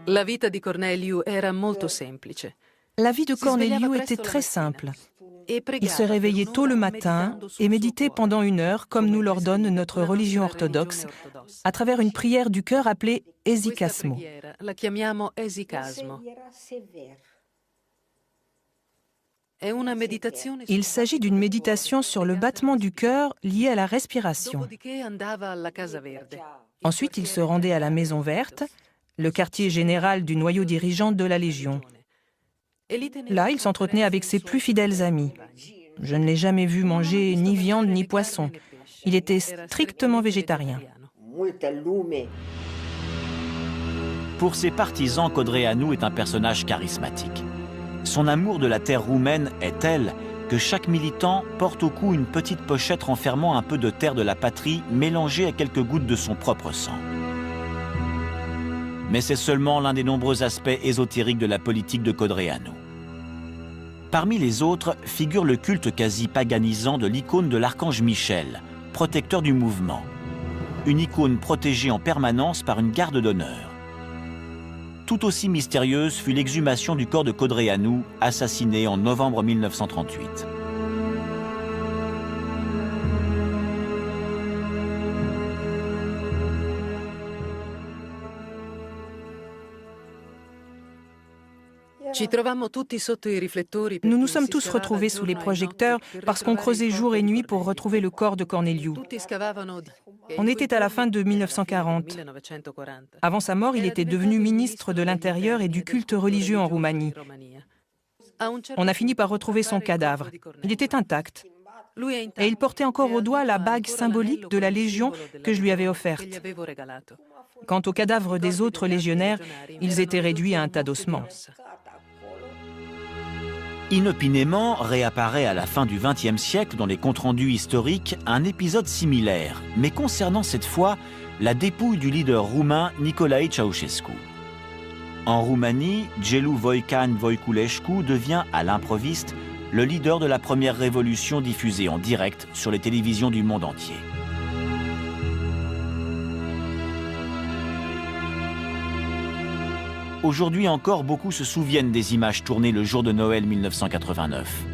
La vita di Corneliu era molto semplice. La vie de Corneliu était très simple. Il se réveillait tôt le matin et méditait pendant 1 heure, comme nous l'ordonne notre religion orthodoxe, à travers une prière du cœur appelée Esikasmo. La chiamiamo esikasmo. Il s'agit d'une méditation sur le battement du cœur lié à la respiration. Ensuite, il se rendait à la Maison Verte, le quartier général du noyau dirigeant de la Légion. Là, il s'entretenait avec ses plus fidèles amis. Je ne l'ai jamais vu manger ni viande ni poisson. Il était strictement végétarien. Pour ses partisans, Codreanu est un personnage charismatique. Son amour de la terre roumaine est tel que chaque militant porte au cou une petite pochette renfermant un peu de terre de la patrie mélangée à quelques gouttes de son propre sang. Mais c'est seulement l'un des nombreux aspects ésotériques de la politique de Codreanu. Parmi les autres figure le culte quasi paganisant de l'icône de l'archange Michel, protecteur du mouvement. Une icône protégée en permanence par une garde d'honneur. Tout aussi mystérieuse fut l'exhumation du corps de Codreanu, assassiné en novembre 1938. Nous nous sommes tous retrouvés sous les projecteurs parce qu'on creusait jour et nuit pour retrouver le corps de Corneliu. On était à la fin de 1940. Avant sa mort, il était devenu ministre de l'Intérieur et du culte religieux en Roumanie. On a fini par retrouver son cadavre. Il était intact. Et il portait encore au doigt la bague symbolique de la Légion que je lui avais offerte. Quant aux cadavres des autres légionnaires, ils étaient réduits à un tas d'ossements. Inopinément, réapparaît à la fin du XXe siècle dans les comptes rendus historiques un épisode similaire, mais concernant cette fois la dépouille du leader roumain Nicolae Ceausescu. En Roumanie, Gelu Voican Voiculescu devient, à l'improviste, le leader de la première révolution diffusée en direct sur les télévisions du monde entier. Aujourd'hui encore, beaucoup se souviennent des images tournées le jour de Noël 1989.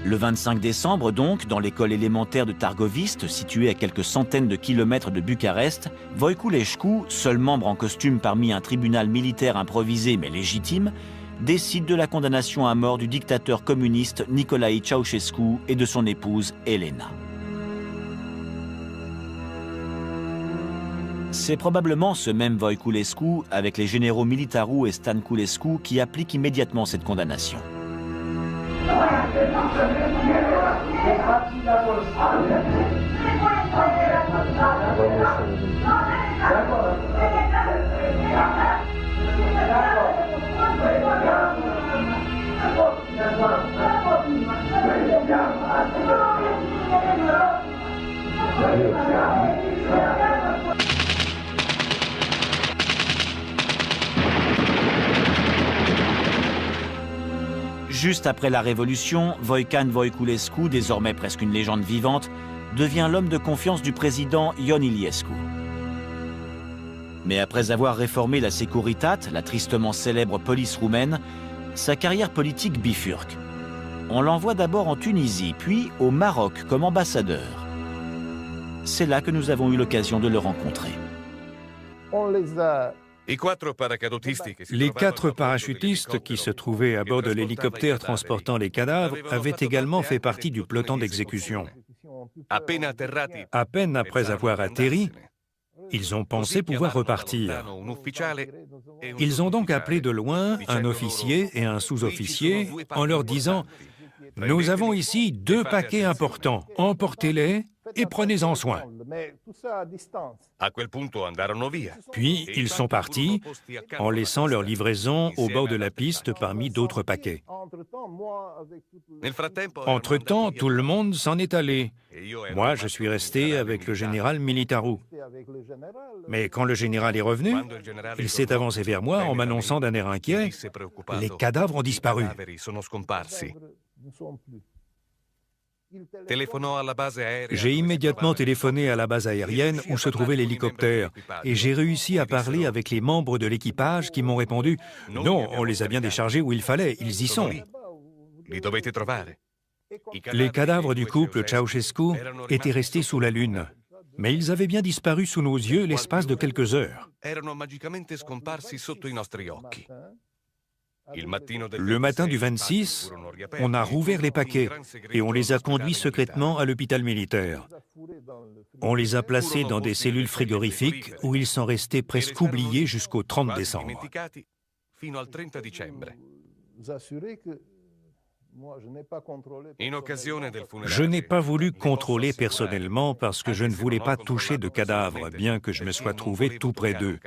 Le 25 décembre donc, dans l'école élémentaire de Targoviste, située à quelques centaines de kilomètres de Bucarest, Voiculescu, seul membre en costume parmi un tribunal militaire improvisé mais légitime, décide de la condamnation à mort du dictateur communiste Nicolae Ceausescu et de son épouse Elena. C'est probablement ce même Voiculescu, avec les généraux Militaru et Stanculescu, qui applique immédiatement cette condamnation. Juste après la Révolution, Voican Voiculescu, désormais presque une légende vivante, devient l'homme de confiance du président Ion Iliescu. Mais après avoir réformé la Securitate, la tristement célèbre police roumaine, sa carrière politique bifurque. On l'envoie d'abord en Tunisie, puis au Maroc comme ambassadeur. C'est là que nous avons eu l'occasion de le rencontrer. Les 4 parachutistes qui se trouvaient à bord de l'hélicoptère transportant les cadavres avaient également fait partie du peloton d'exécution. À peine après avoir atterri, ils ont pensé pouvoir repartir. Ils ont donc appelé de loin un officier et un sous-officier en leur disant « Nous avons ici 2 paquets importants, emportez-les et prenez-en soin. » Puis ils sont partis en laissant leur livraison au bord de la piste parmi d'autres paquets. Entre-temps, tout le monde s'en est allé. Moi, je suis resté avec le général Militaru. Mais quand le général est revenu, il s'est avancé vers moi en m'annonçant d'un air inquiet « Les cadavres ont disparu. » J'ai immédiatement téléphoné à la base aérienne où se trouvait l'hélicoptère et j'ai réussi à parler avec les membres de l'équipage qui m'ont répondu « Non, on les a bien déchargés où il fallait, ils y sont. » Les cadavres du couple Ceausescu étaient restés sous la Lune, mais ils avaient bien disparu sous nos yeux l'espace de quelques heures. Le matin du 26, on a rouvert les paquets et on les a conduits secrètement à l'hôpital militaire. On les a placés dans des cellules frigorifiques où ils sont restés presque oubliés jusqu'au 30 décembre. Je n'ai pas voulu contrôler personnellement parce que je ne voulais pas toucher de cadavres, bien que je me sois trouvé tout près d'eux.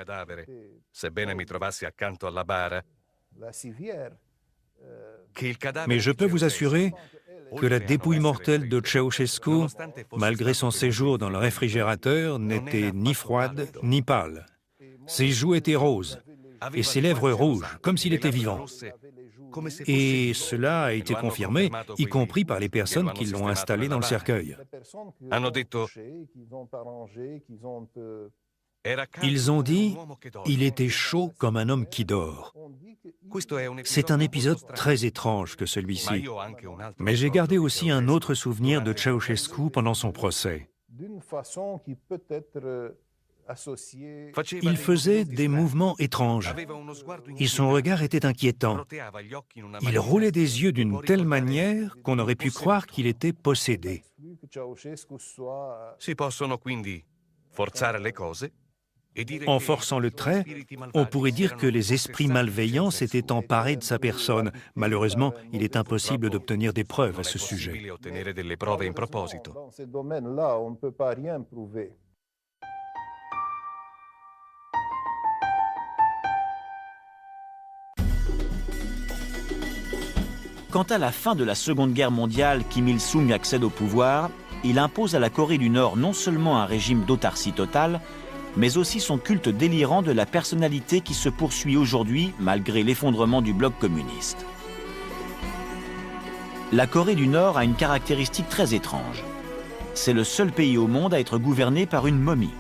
Mais je peux vous assurer que la dépouille mortelle de Ceausescu, malgré son séjour dans le réfrigérateur, n'était ni froide ni pâle. Ses joues étaient roses et ses lèvres rouges, comme s'il était vivant. Et cela a été confirmé, y compris par les personnes qui l'ont installé dans le cercueil. Ils ont dit « Il était chaud comme un homme qui dort ». C'est un épisode très étrange que celui-ci. Mais j'ai gardé aussi un autre souvenir de Ceausescu pendant son procès. Il faisait des mouvements étranges et son regard était inquiétant. Il roulait des yeux d'une telle manière qu'on aurait pu croire qu'il était possédé. En forçant le trait, on pourrait dire que les esprits malveillants s'étaient emparés de sa personne. Malheureusement, il est impossible d'obtenir des preuves à ce sujet. Quant à la fin de la Seconde Guerre mondiale, Kim Il-sung accède au pouvoir. Il impose à la Corée du Nord non seulement un régime d'autarcie totale, mais aussi son culte délirant de la personnalité qui se poursuit aujourd'hui malgré l'effondrement du bloc communiste. La Corée du Nord a une caractéristique très étrange. C'est le seul pays au monde à être gouverné par une momie.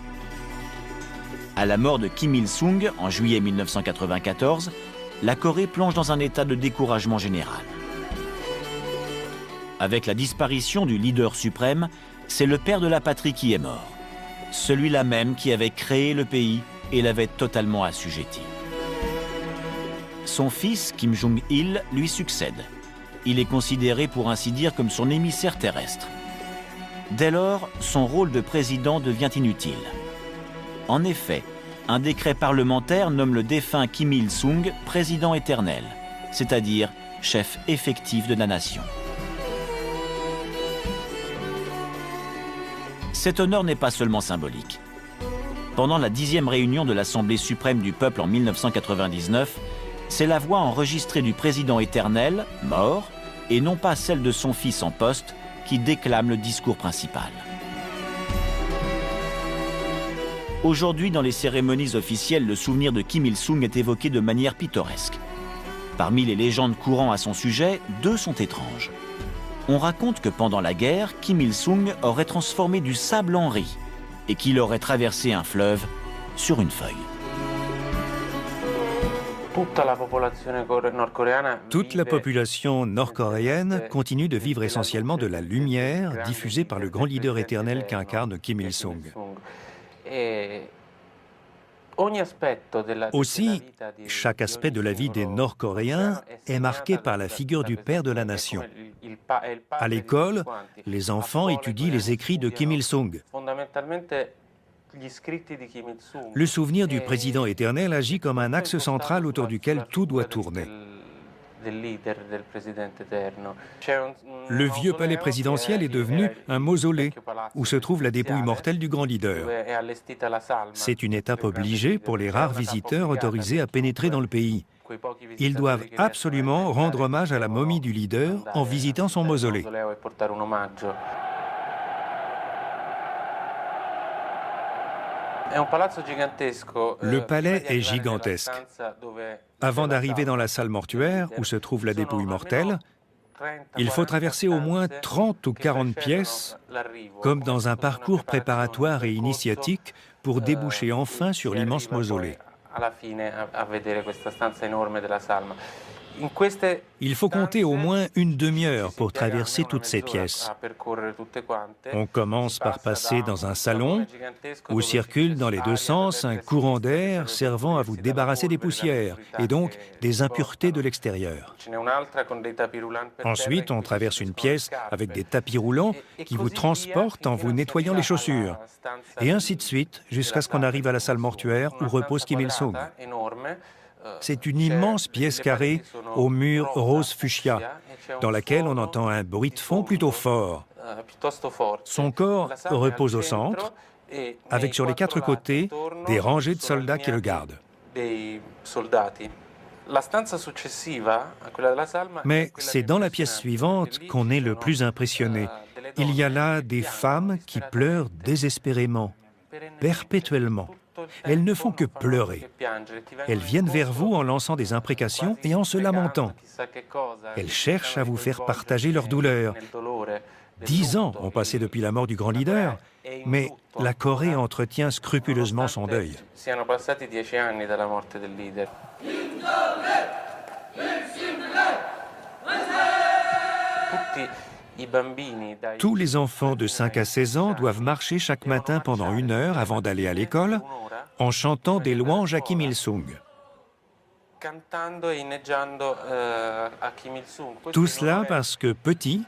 À la mort de Kim Il-sung en juillet 1994, la Corée plonge dans un état de découragement général. Avec la disparition du leader suprême, c'est le père de la patrie qui est mort. Celui-là même qui avait créé le pays et l'avait totalement assujetti. Son fils, Kim Jong-il, lui succède. Il est considéré pour ainsi dire comme son émissaire terrestre. Dès lors, son rôle de président devient inutile. En effet, un décret parlementaire nomme le défunt Kim Il-sung président éternel, c'est-à-dire chef effectif de la nation. Cet honneur n'est pas seulement symbolique. Pendant la 10e réunion de l'Assemblée suprême du peuple en 1999, c'est la voix enregistrée du président éternel, mort, et non pas celle de son fils en poste, qui déclame le discours principal. Aujourd'hui, dans les cérémonies officielles, le souvenir de Kim Il-sung est évoqué de manière pittoresque. Parmi les légendes courantes à son sujet, deux sont étranges. On raconte que pendant la guerre, Kim Il-sung aurait transformé du sable en riz et qu'il aurait traversé un fleuve sur une feuille. Toute la population nord-coréenne continue de vivre essentiellement de la lumière diffusée par le grand leader éternel qu'incarne Kim Il-sung. Aussi, chaque aspect de la vie des Nord-Coréens est marqué par la figure du père de la nation. À l'école, les enfants étudient les écrits de Kim Il-sung. Le souvenir du président éternel agit comme un axe central autour duquel tout doit tourner. Le vieux palais présidentiel est devenu un mausolée où se trouve la dépouille mortelle du grand leader. C'est une étape obligée pour les rares visiteurs autorisés à pénétrer dans le pays. Ils doivent absolument rendre hommage à la momie du leader en visitant son mausolée. Le palais est gigantesque. Avant d'arriver dans la salle mortuaire, où se trouve la dépouille mortelle, il faut traverser au moins 30 ou 40 pièces, comme dans un parcours préparatoire et initiatique pour déboucher enfin sur l'immense mausolée. Il faut compter au moins une demi-heure pour traverser toutes ces pièces. On commence par passer dans un salon où circule dans les deux sens un courant d'air servant à vous débarrasser des poussières et donc des impuretés de l'extérieur. Ensuite, on traverse une pièce avec des tapis roulants qui vous transportent en vous nettoyant les chaussures. Et ainsi de suite jusqu'à ce qu'on arrive à la salle mortuaire où repose Kim Il-sung. C'est une immense pièce carrée aux murs rose fuchsia, dans laquelle on entend un bruit de fond plutôt fort. Son corps repose au centre, avec sur les quatre côtés des rangées de soldats qui le gardent. Mais c'est dans la pièce suivante qu'on est le plus impressionné. Il y a là des femmes qui pleurent désespérément, perpétuellement. Elles ne font que pleurer. Elles viennent vers vous en lançant des imprécations et en se lamentant. Elles cherchent à vous faire partager leur douleur. 10 ans ont passé depuis la mort du grand leader, mais la Corée entretient scrupuleusement son deuil. Tous les enfants de 5 à 16 ans doivent marcher chaque matin pendant 1 heure avant d'aller à l'école en chantant des louanges à Kim Il-sung. Tout cela parce que, petit,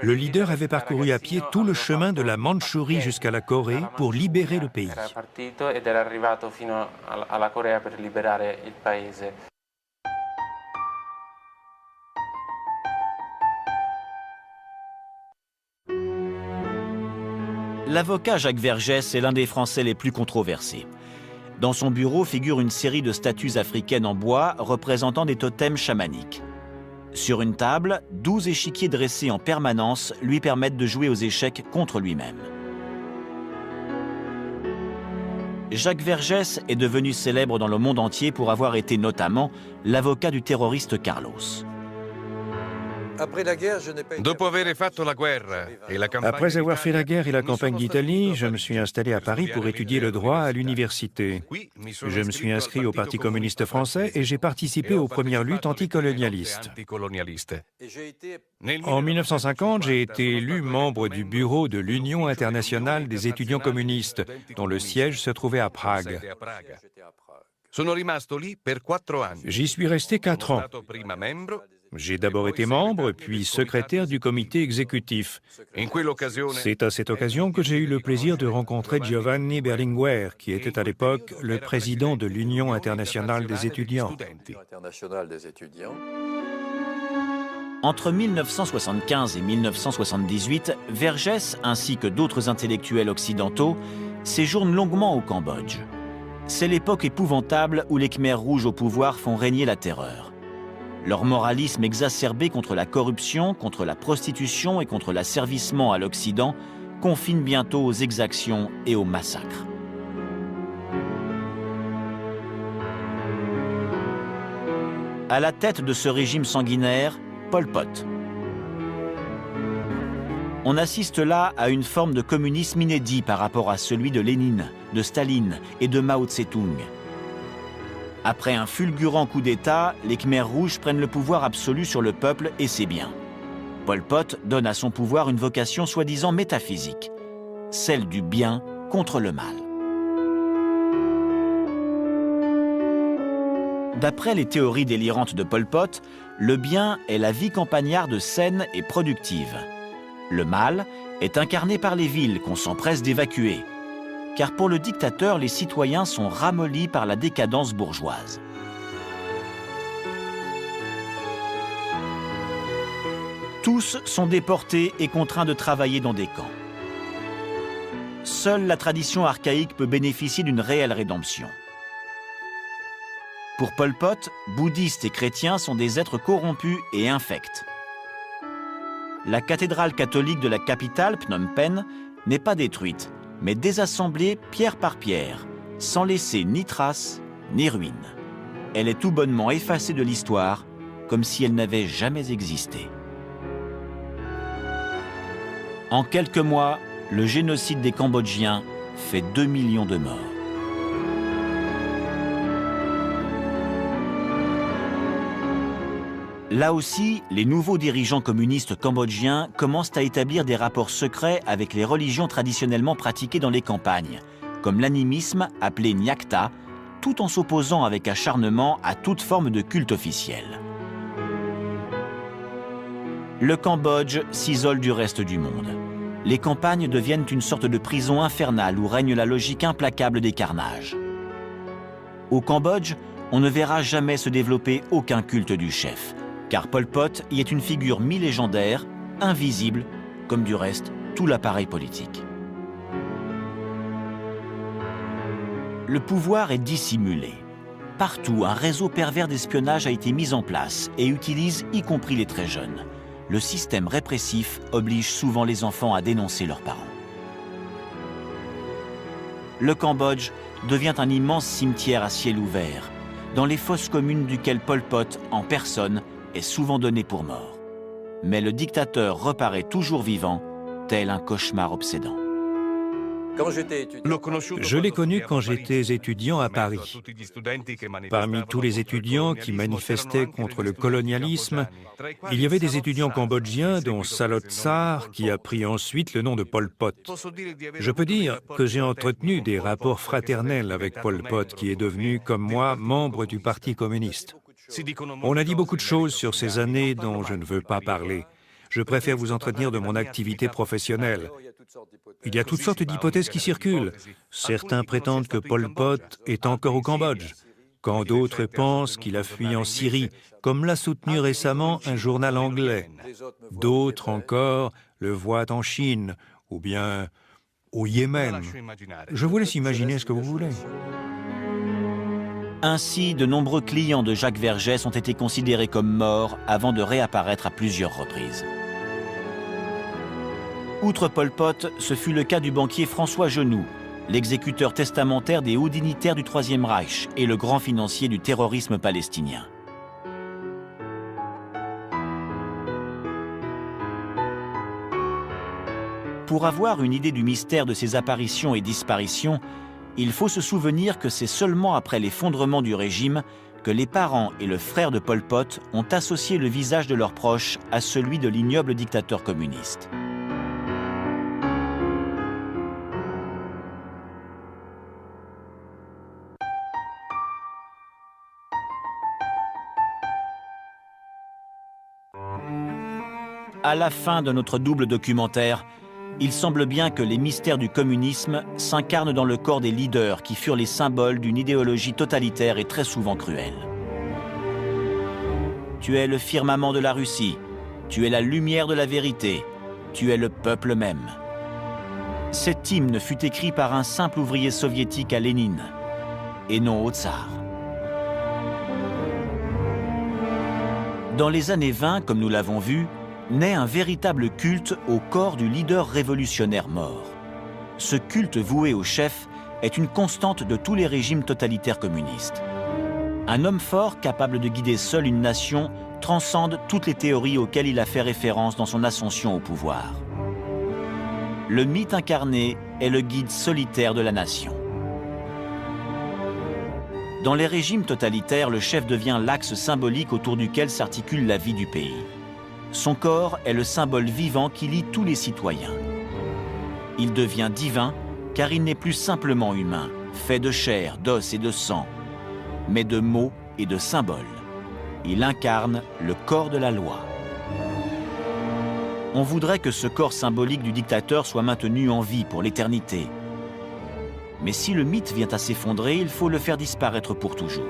le leader avait parcouru à pied tout le chemin de la Mandchourie jusqu'à la Corée pour libérer le pays. L'avocat Jacques Vergès est l'un des Français les plus controversés. Dans son bureau figure une série de statues africaines en bois représentant des totems chamaniques. Sur une table, 12 échiquiers dressés en permanence lui permettent de jouer aux échecs contre lui-même. Jacques Vergès est devenu célèbre dans le monde entier pour avoir été notamment l'avocat du terroriste Carlos. Après avoir fait la guerre et la campagne d'Italie, je me suis installé à Paris pour étudier le droit à l'université. Je me suis inscrit au Parti communiste français et j'ai participé aux premières luttes anticolonialistes. En 1950, j'ai été élu membre du bureau de l'Union internationale des étudiants communistes, dont le siège se trouvait à Prague. J'y suis resté 4 ans. J'ai d'abord été membre, puis secrétaire du comité exécutif. C'est à cette occasion que j'ai eu le plaisir de rencontrer Giovanni Berlinguer, qui était à l'époque le président de l'Union internationale des étudiants. Entre 1975 et 1978, Vergès, ainsi que d'autres intellectuels occidentaux, séjournent longuement au Cambodge. C'est l'époque épouvantable où les Khmers rouges au pouvoir font régner la terreur. Leur moralisme exacerbé contre la corruption, contre la prostitution et contre l'asservissement à l'Occident confine bientôt aux exactions et aux massacres. À la tête de ce régime sanguinaire, Pol Pot. On assiste là à une forme de communisme inédit par rapport à celui de Lénine, de Staline et de Mao Tse-tung. Après un fulgurant coup d'État, les Khmers rouges prennent le pouvoir absolu sur le peuple et ses biens. Pol Pot donne à son pouvoir une vocation soi-disant métaphysique, celle du bien contre le mal. D'après les théories délirantes de Pol Pot, le bien est la vie campagnarde saine et productive. Le mal est incarné par les villes qu'on s'empresse d'évacuer. Car pour le dictateur, les citoyens sont ramollis par la décadence bourgeoise. Tous sont déportés et contraints de travailler dans des camps. Seule la tradition archaïque peut bénéficier d'une réelle rédemption. Pour Pol Pot, bouddhistes et chrétiens sont des êtres corrompus et infects. La cathédrale catholique de la capitale, Phnom Penh, n'est pas détruite, mais désassemblée pierre par pierre, sans laisser ni trace ni ruine. Elle est tout bonnement effacée de l'histoire, comme si elle n'avait jamais existé. En quelques mois, le génocide des Cambodgiens fait 2 millions de morts. Là aussi, les nouveaux dirigeants communistes cambodgiens commencent à établir des rapports secrets avec les religions traditionnellement pratiquées dans les campagnes, comme l'animisme appelé Nyakta, tout en s'opposant avec acharnement à toute forme de culte officiel. Le Cambodge s'isole du reste du monde. Les campagnes deviennent une sorte de prison infernale où règne la logique implacable des carnages. Au Cambodge, on ne verra jamais se développer aucun culte du chef, car Pol Pot y est une figure mi-légendaire, invisible, comme du reste tout l'appareil politique. Le pouvoir est dissimulé. Partout, un réseau pervers d'espionnage a été mis en place et utilise y compris les très jeunes. Le système répressif oblige souvent les enfants à dénoncer leurs parents. Le Cambodge devient un immense cimetière à ciel ouvert, dans les fosses communes duquel Pol Pot, en personne, est souvent donné pour mort. Mais le dictateur reparaît toujours vivant, tel un cauchemar obsédant. Je l'ai connu quand j'étais étudiant à Paris. Parmi tous les étudiants qui manifestaient contre le colonialisme, il y avait des étudiants cambodgiens, dont Salot Sar, qui a pris ensuite le nom de Pol Pot. Je peux dire que j'ai entretenu des rapports fraternels avec Pol Pot, qui est devenu, comme moi, membre du Parti communiste. On a dit beaucoup de choses sur ces années dont je ne veux pas parler. Je préfère vous entretenir de mon activité professionnelle. Il y a toutes sortes d'hypothèses qui circulent. Certains prétendent que Pol Pot est encore au Cambodge, quand d'autres pensent qu'il a fui en Syrie, comme l'a soutenu récemment un journal anglais. D'autres encore le voient en Chine, ou bien au Yémen. Je vous laisse imaginer ce que vous voulez. Ainsi, de nombreux clients de Jacques Vergès ont été considérés comme morts avant de réapparaître à plusieurs reprises. Outre Pol Pot, ce fut le cas du banquier François Genoux, l'exécuteur testamentaire des hauts dignitaires du Troisième Reich et le grand financier du terrorisme palestinien. Pour avoir une idée du mystère de ces apparitions et disparitions, il faut se souvenir que c'est seulement après l'effondrement du régime que les parents et le frère de Pol Pot ont associé le visage de leurs proches à celui de l'ignoble dictateur communiste. À la fin de notre double documentaire, il semble bien que les mystères du communisme s'incarnent dans le corps des leaders qui furent les symboles d'une idéologie totalitaire et très souvent cruelle. Tu es le firmament de la Russie, tu es la lumière de la vérité, tu es le peuple même. Cet hymne fut écrit par un simple ouvrier soviétique à Lénine, et non au tsar. Dans les années 20, comme nous l'avons vu, naît un véritable culte au corps du leader révolutionnaire mort. Ce culte voué au chef est une constante de tous les régimes totalitaires communistes. Un homme fort capable de guider seul une nation transcende toutes les théories auxquelles il a fait référence dans son ascension au pouvoir. Le mythe incarné est le guide solitaire de la nation. Dans les régimes totalitaires, le chef devient l'axe symbolique autour duquel s'articule la vie du pays. Son corps est le symbole vivant qui lie tous les citoyens. Il devient divin car il n'est plus simplement humain, fait de chair, d'os et de sang, mais de mots et de symboles. Il incarne le corps de la loi. On voudrait que ce corps symbolique du dictateur soit maintenu en vie pour l'éternité. Mais si le mythe vient à s'effondrer, il faut le faire disparaître pour toujours.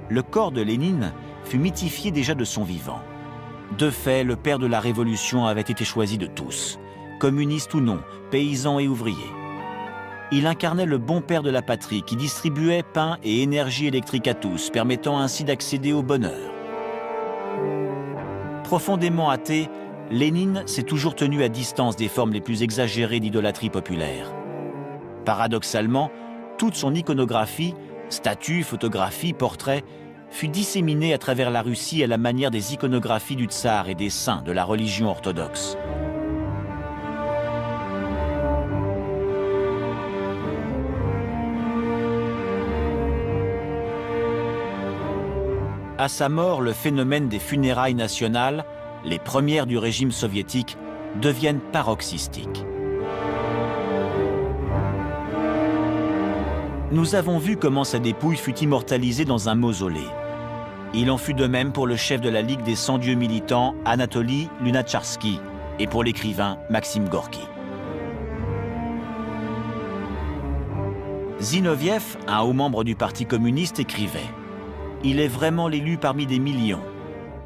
Le corps de Lénine fut mythifié déjà de son vivant. De fait, le père de la Révolution avait été choisi de tous, communistes ou non, paysans et ouvriers. Il incarnait le bon père de la patrie qui distribuait pain et énergie électrique à tous, permettant ainsi d'accéder au bonheur. Profondément athée, Lénine s'est toujours tenu à distance des formes les plus exagérées d'idolâtrie populaire. Paradoxalement, toute son iconographie, statues, photographies, portraits, fut disséminée à travers la Russie à la manière des iconographies du tsar et des saints de la religion orthodoxe. À sa mort, le phénomène des funérailles nationales, les premières du régime soviétique, deviennent paroxystiques. Nous avons vu comment sa dépouille fut immortalisée dans un mausolée. Il en fut de même pour le chef de la Ligue des 100 dieux militants, Anatoly Lunacharsky, et pour l'écrivain Maxime Gorky. Zinoviev, un haut membre du Parti communiste, écrivait « Il est vraiment l'élu parmi des millions.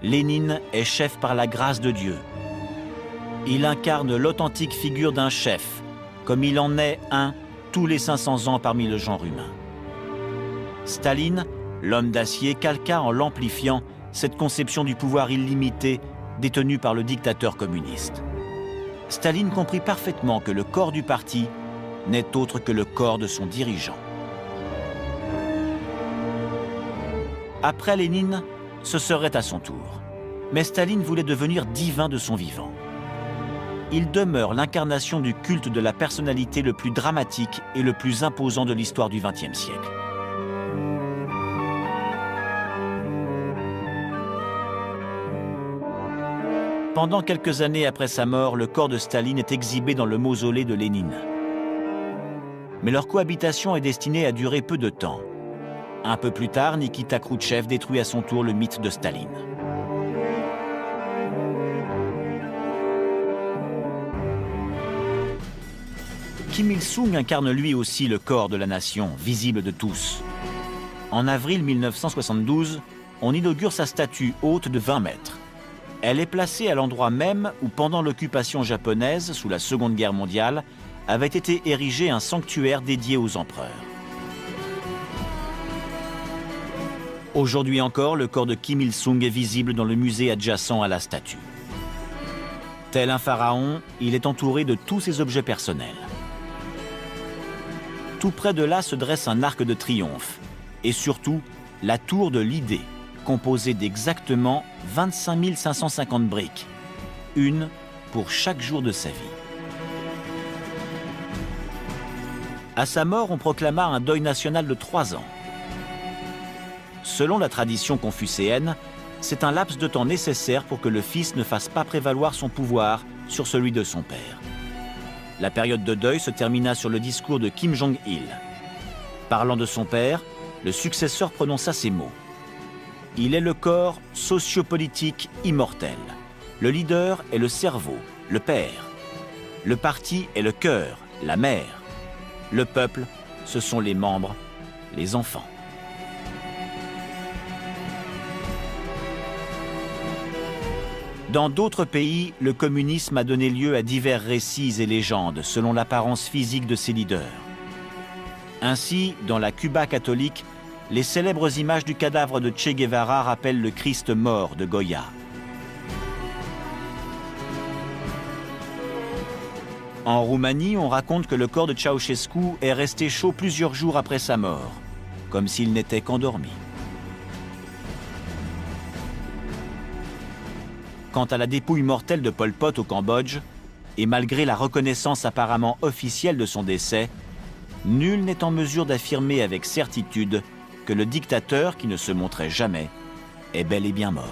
Lénine est chef par la grâce de Dieu. Il incarne l'authentique figure d'un chef, comme il en est un tous les 500 ans parmi le genre humain. » Staline, l'homme d'acier, calqua en l'amplifiant cette conception du pouvoir illimité détenue par le dictateur communiste. Staline comprit parfaitement que le corps du parti n'est autre que le corps de son dirigeant. Après Lénine, ce serait à son tour. Mais Staline voulait devenir divin de son vivant. Il demeure l'incarnation du culte de la personnalité le plus dramatique et le plus imposant de l'histoire du XXe siècle. Pendant quelques années après sa mort, le corps de Staline est exhibé dans le mausolée de Lénine. Mais leur cohabitation est destinée à durer peu de temps. Un peu plus tard, Nikita Khrouchtchev détruit à son tour le mythe de Staline. Kim Il-sung incarne lui aussi le corps de la nation, visible de tous. En avril 1972, on inaugure sa statue haute de 20 mètres. Elle est placée à l'endroit même où, pendant l'occupation japonaise, sous la Seconde Guerre mondiale, avait été érigé un sanctuaire dédié aux empereurs. Aujourd'hui encore, le corps de Kim Il-sung est visible dans le musée adjacent à la statue. Tel un pharaon, il est entouré de tous ses objets personnels. Tout près de là se dresse un arc de triomphe et surtout la tour de l'idée, composée d'exactement 25 550 briques, une pour chaque jour de sa vie. À sa mort, on proclama un deuil national de 3 ans. Selon la tradition confucéenne, c'est un laps de temps nécessaire pour que le fils ne fasse pas prévaloir son pouvoir sur celui de son père. La période de deuil se termina sur le discours de Kim Jong-il. Parlant de son père, le successeur prononça ces mots. « Il est le corps sociopolitique immortel. Le leader est le cerveau, le père. Le parti est le cœur, la mère. Le peuple, ce sont les membres, les enfants. » Dans d'autres pays, le communisme a donné lieu à divers récits et légendes selon l'apparence physique de ses leaders. Ainsi, dans la Cuba catholique, les célèbres images du cadavre de Che Guevara rappellent le Christ mort de Goya. En Roumanie, on raconte que le corps de Ceausescu est resté chaud plusieurs jours après sa mort, comme s'il n'était qu'endormi. Quant à la dépouille mortelle de Pol Pot au Cambodge, et malgré la reconnaissance apparemment officielle de son décès, nul n'est en mesure d'affirmer avec certitude que le dictateur, qui ne se montrait jamais, est bel et bien mort.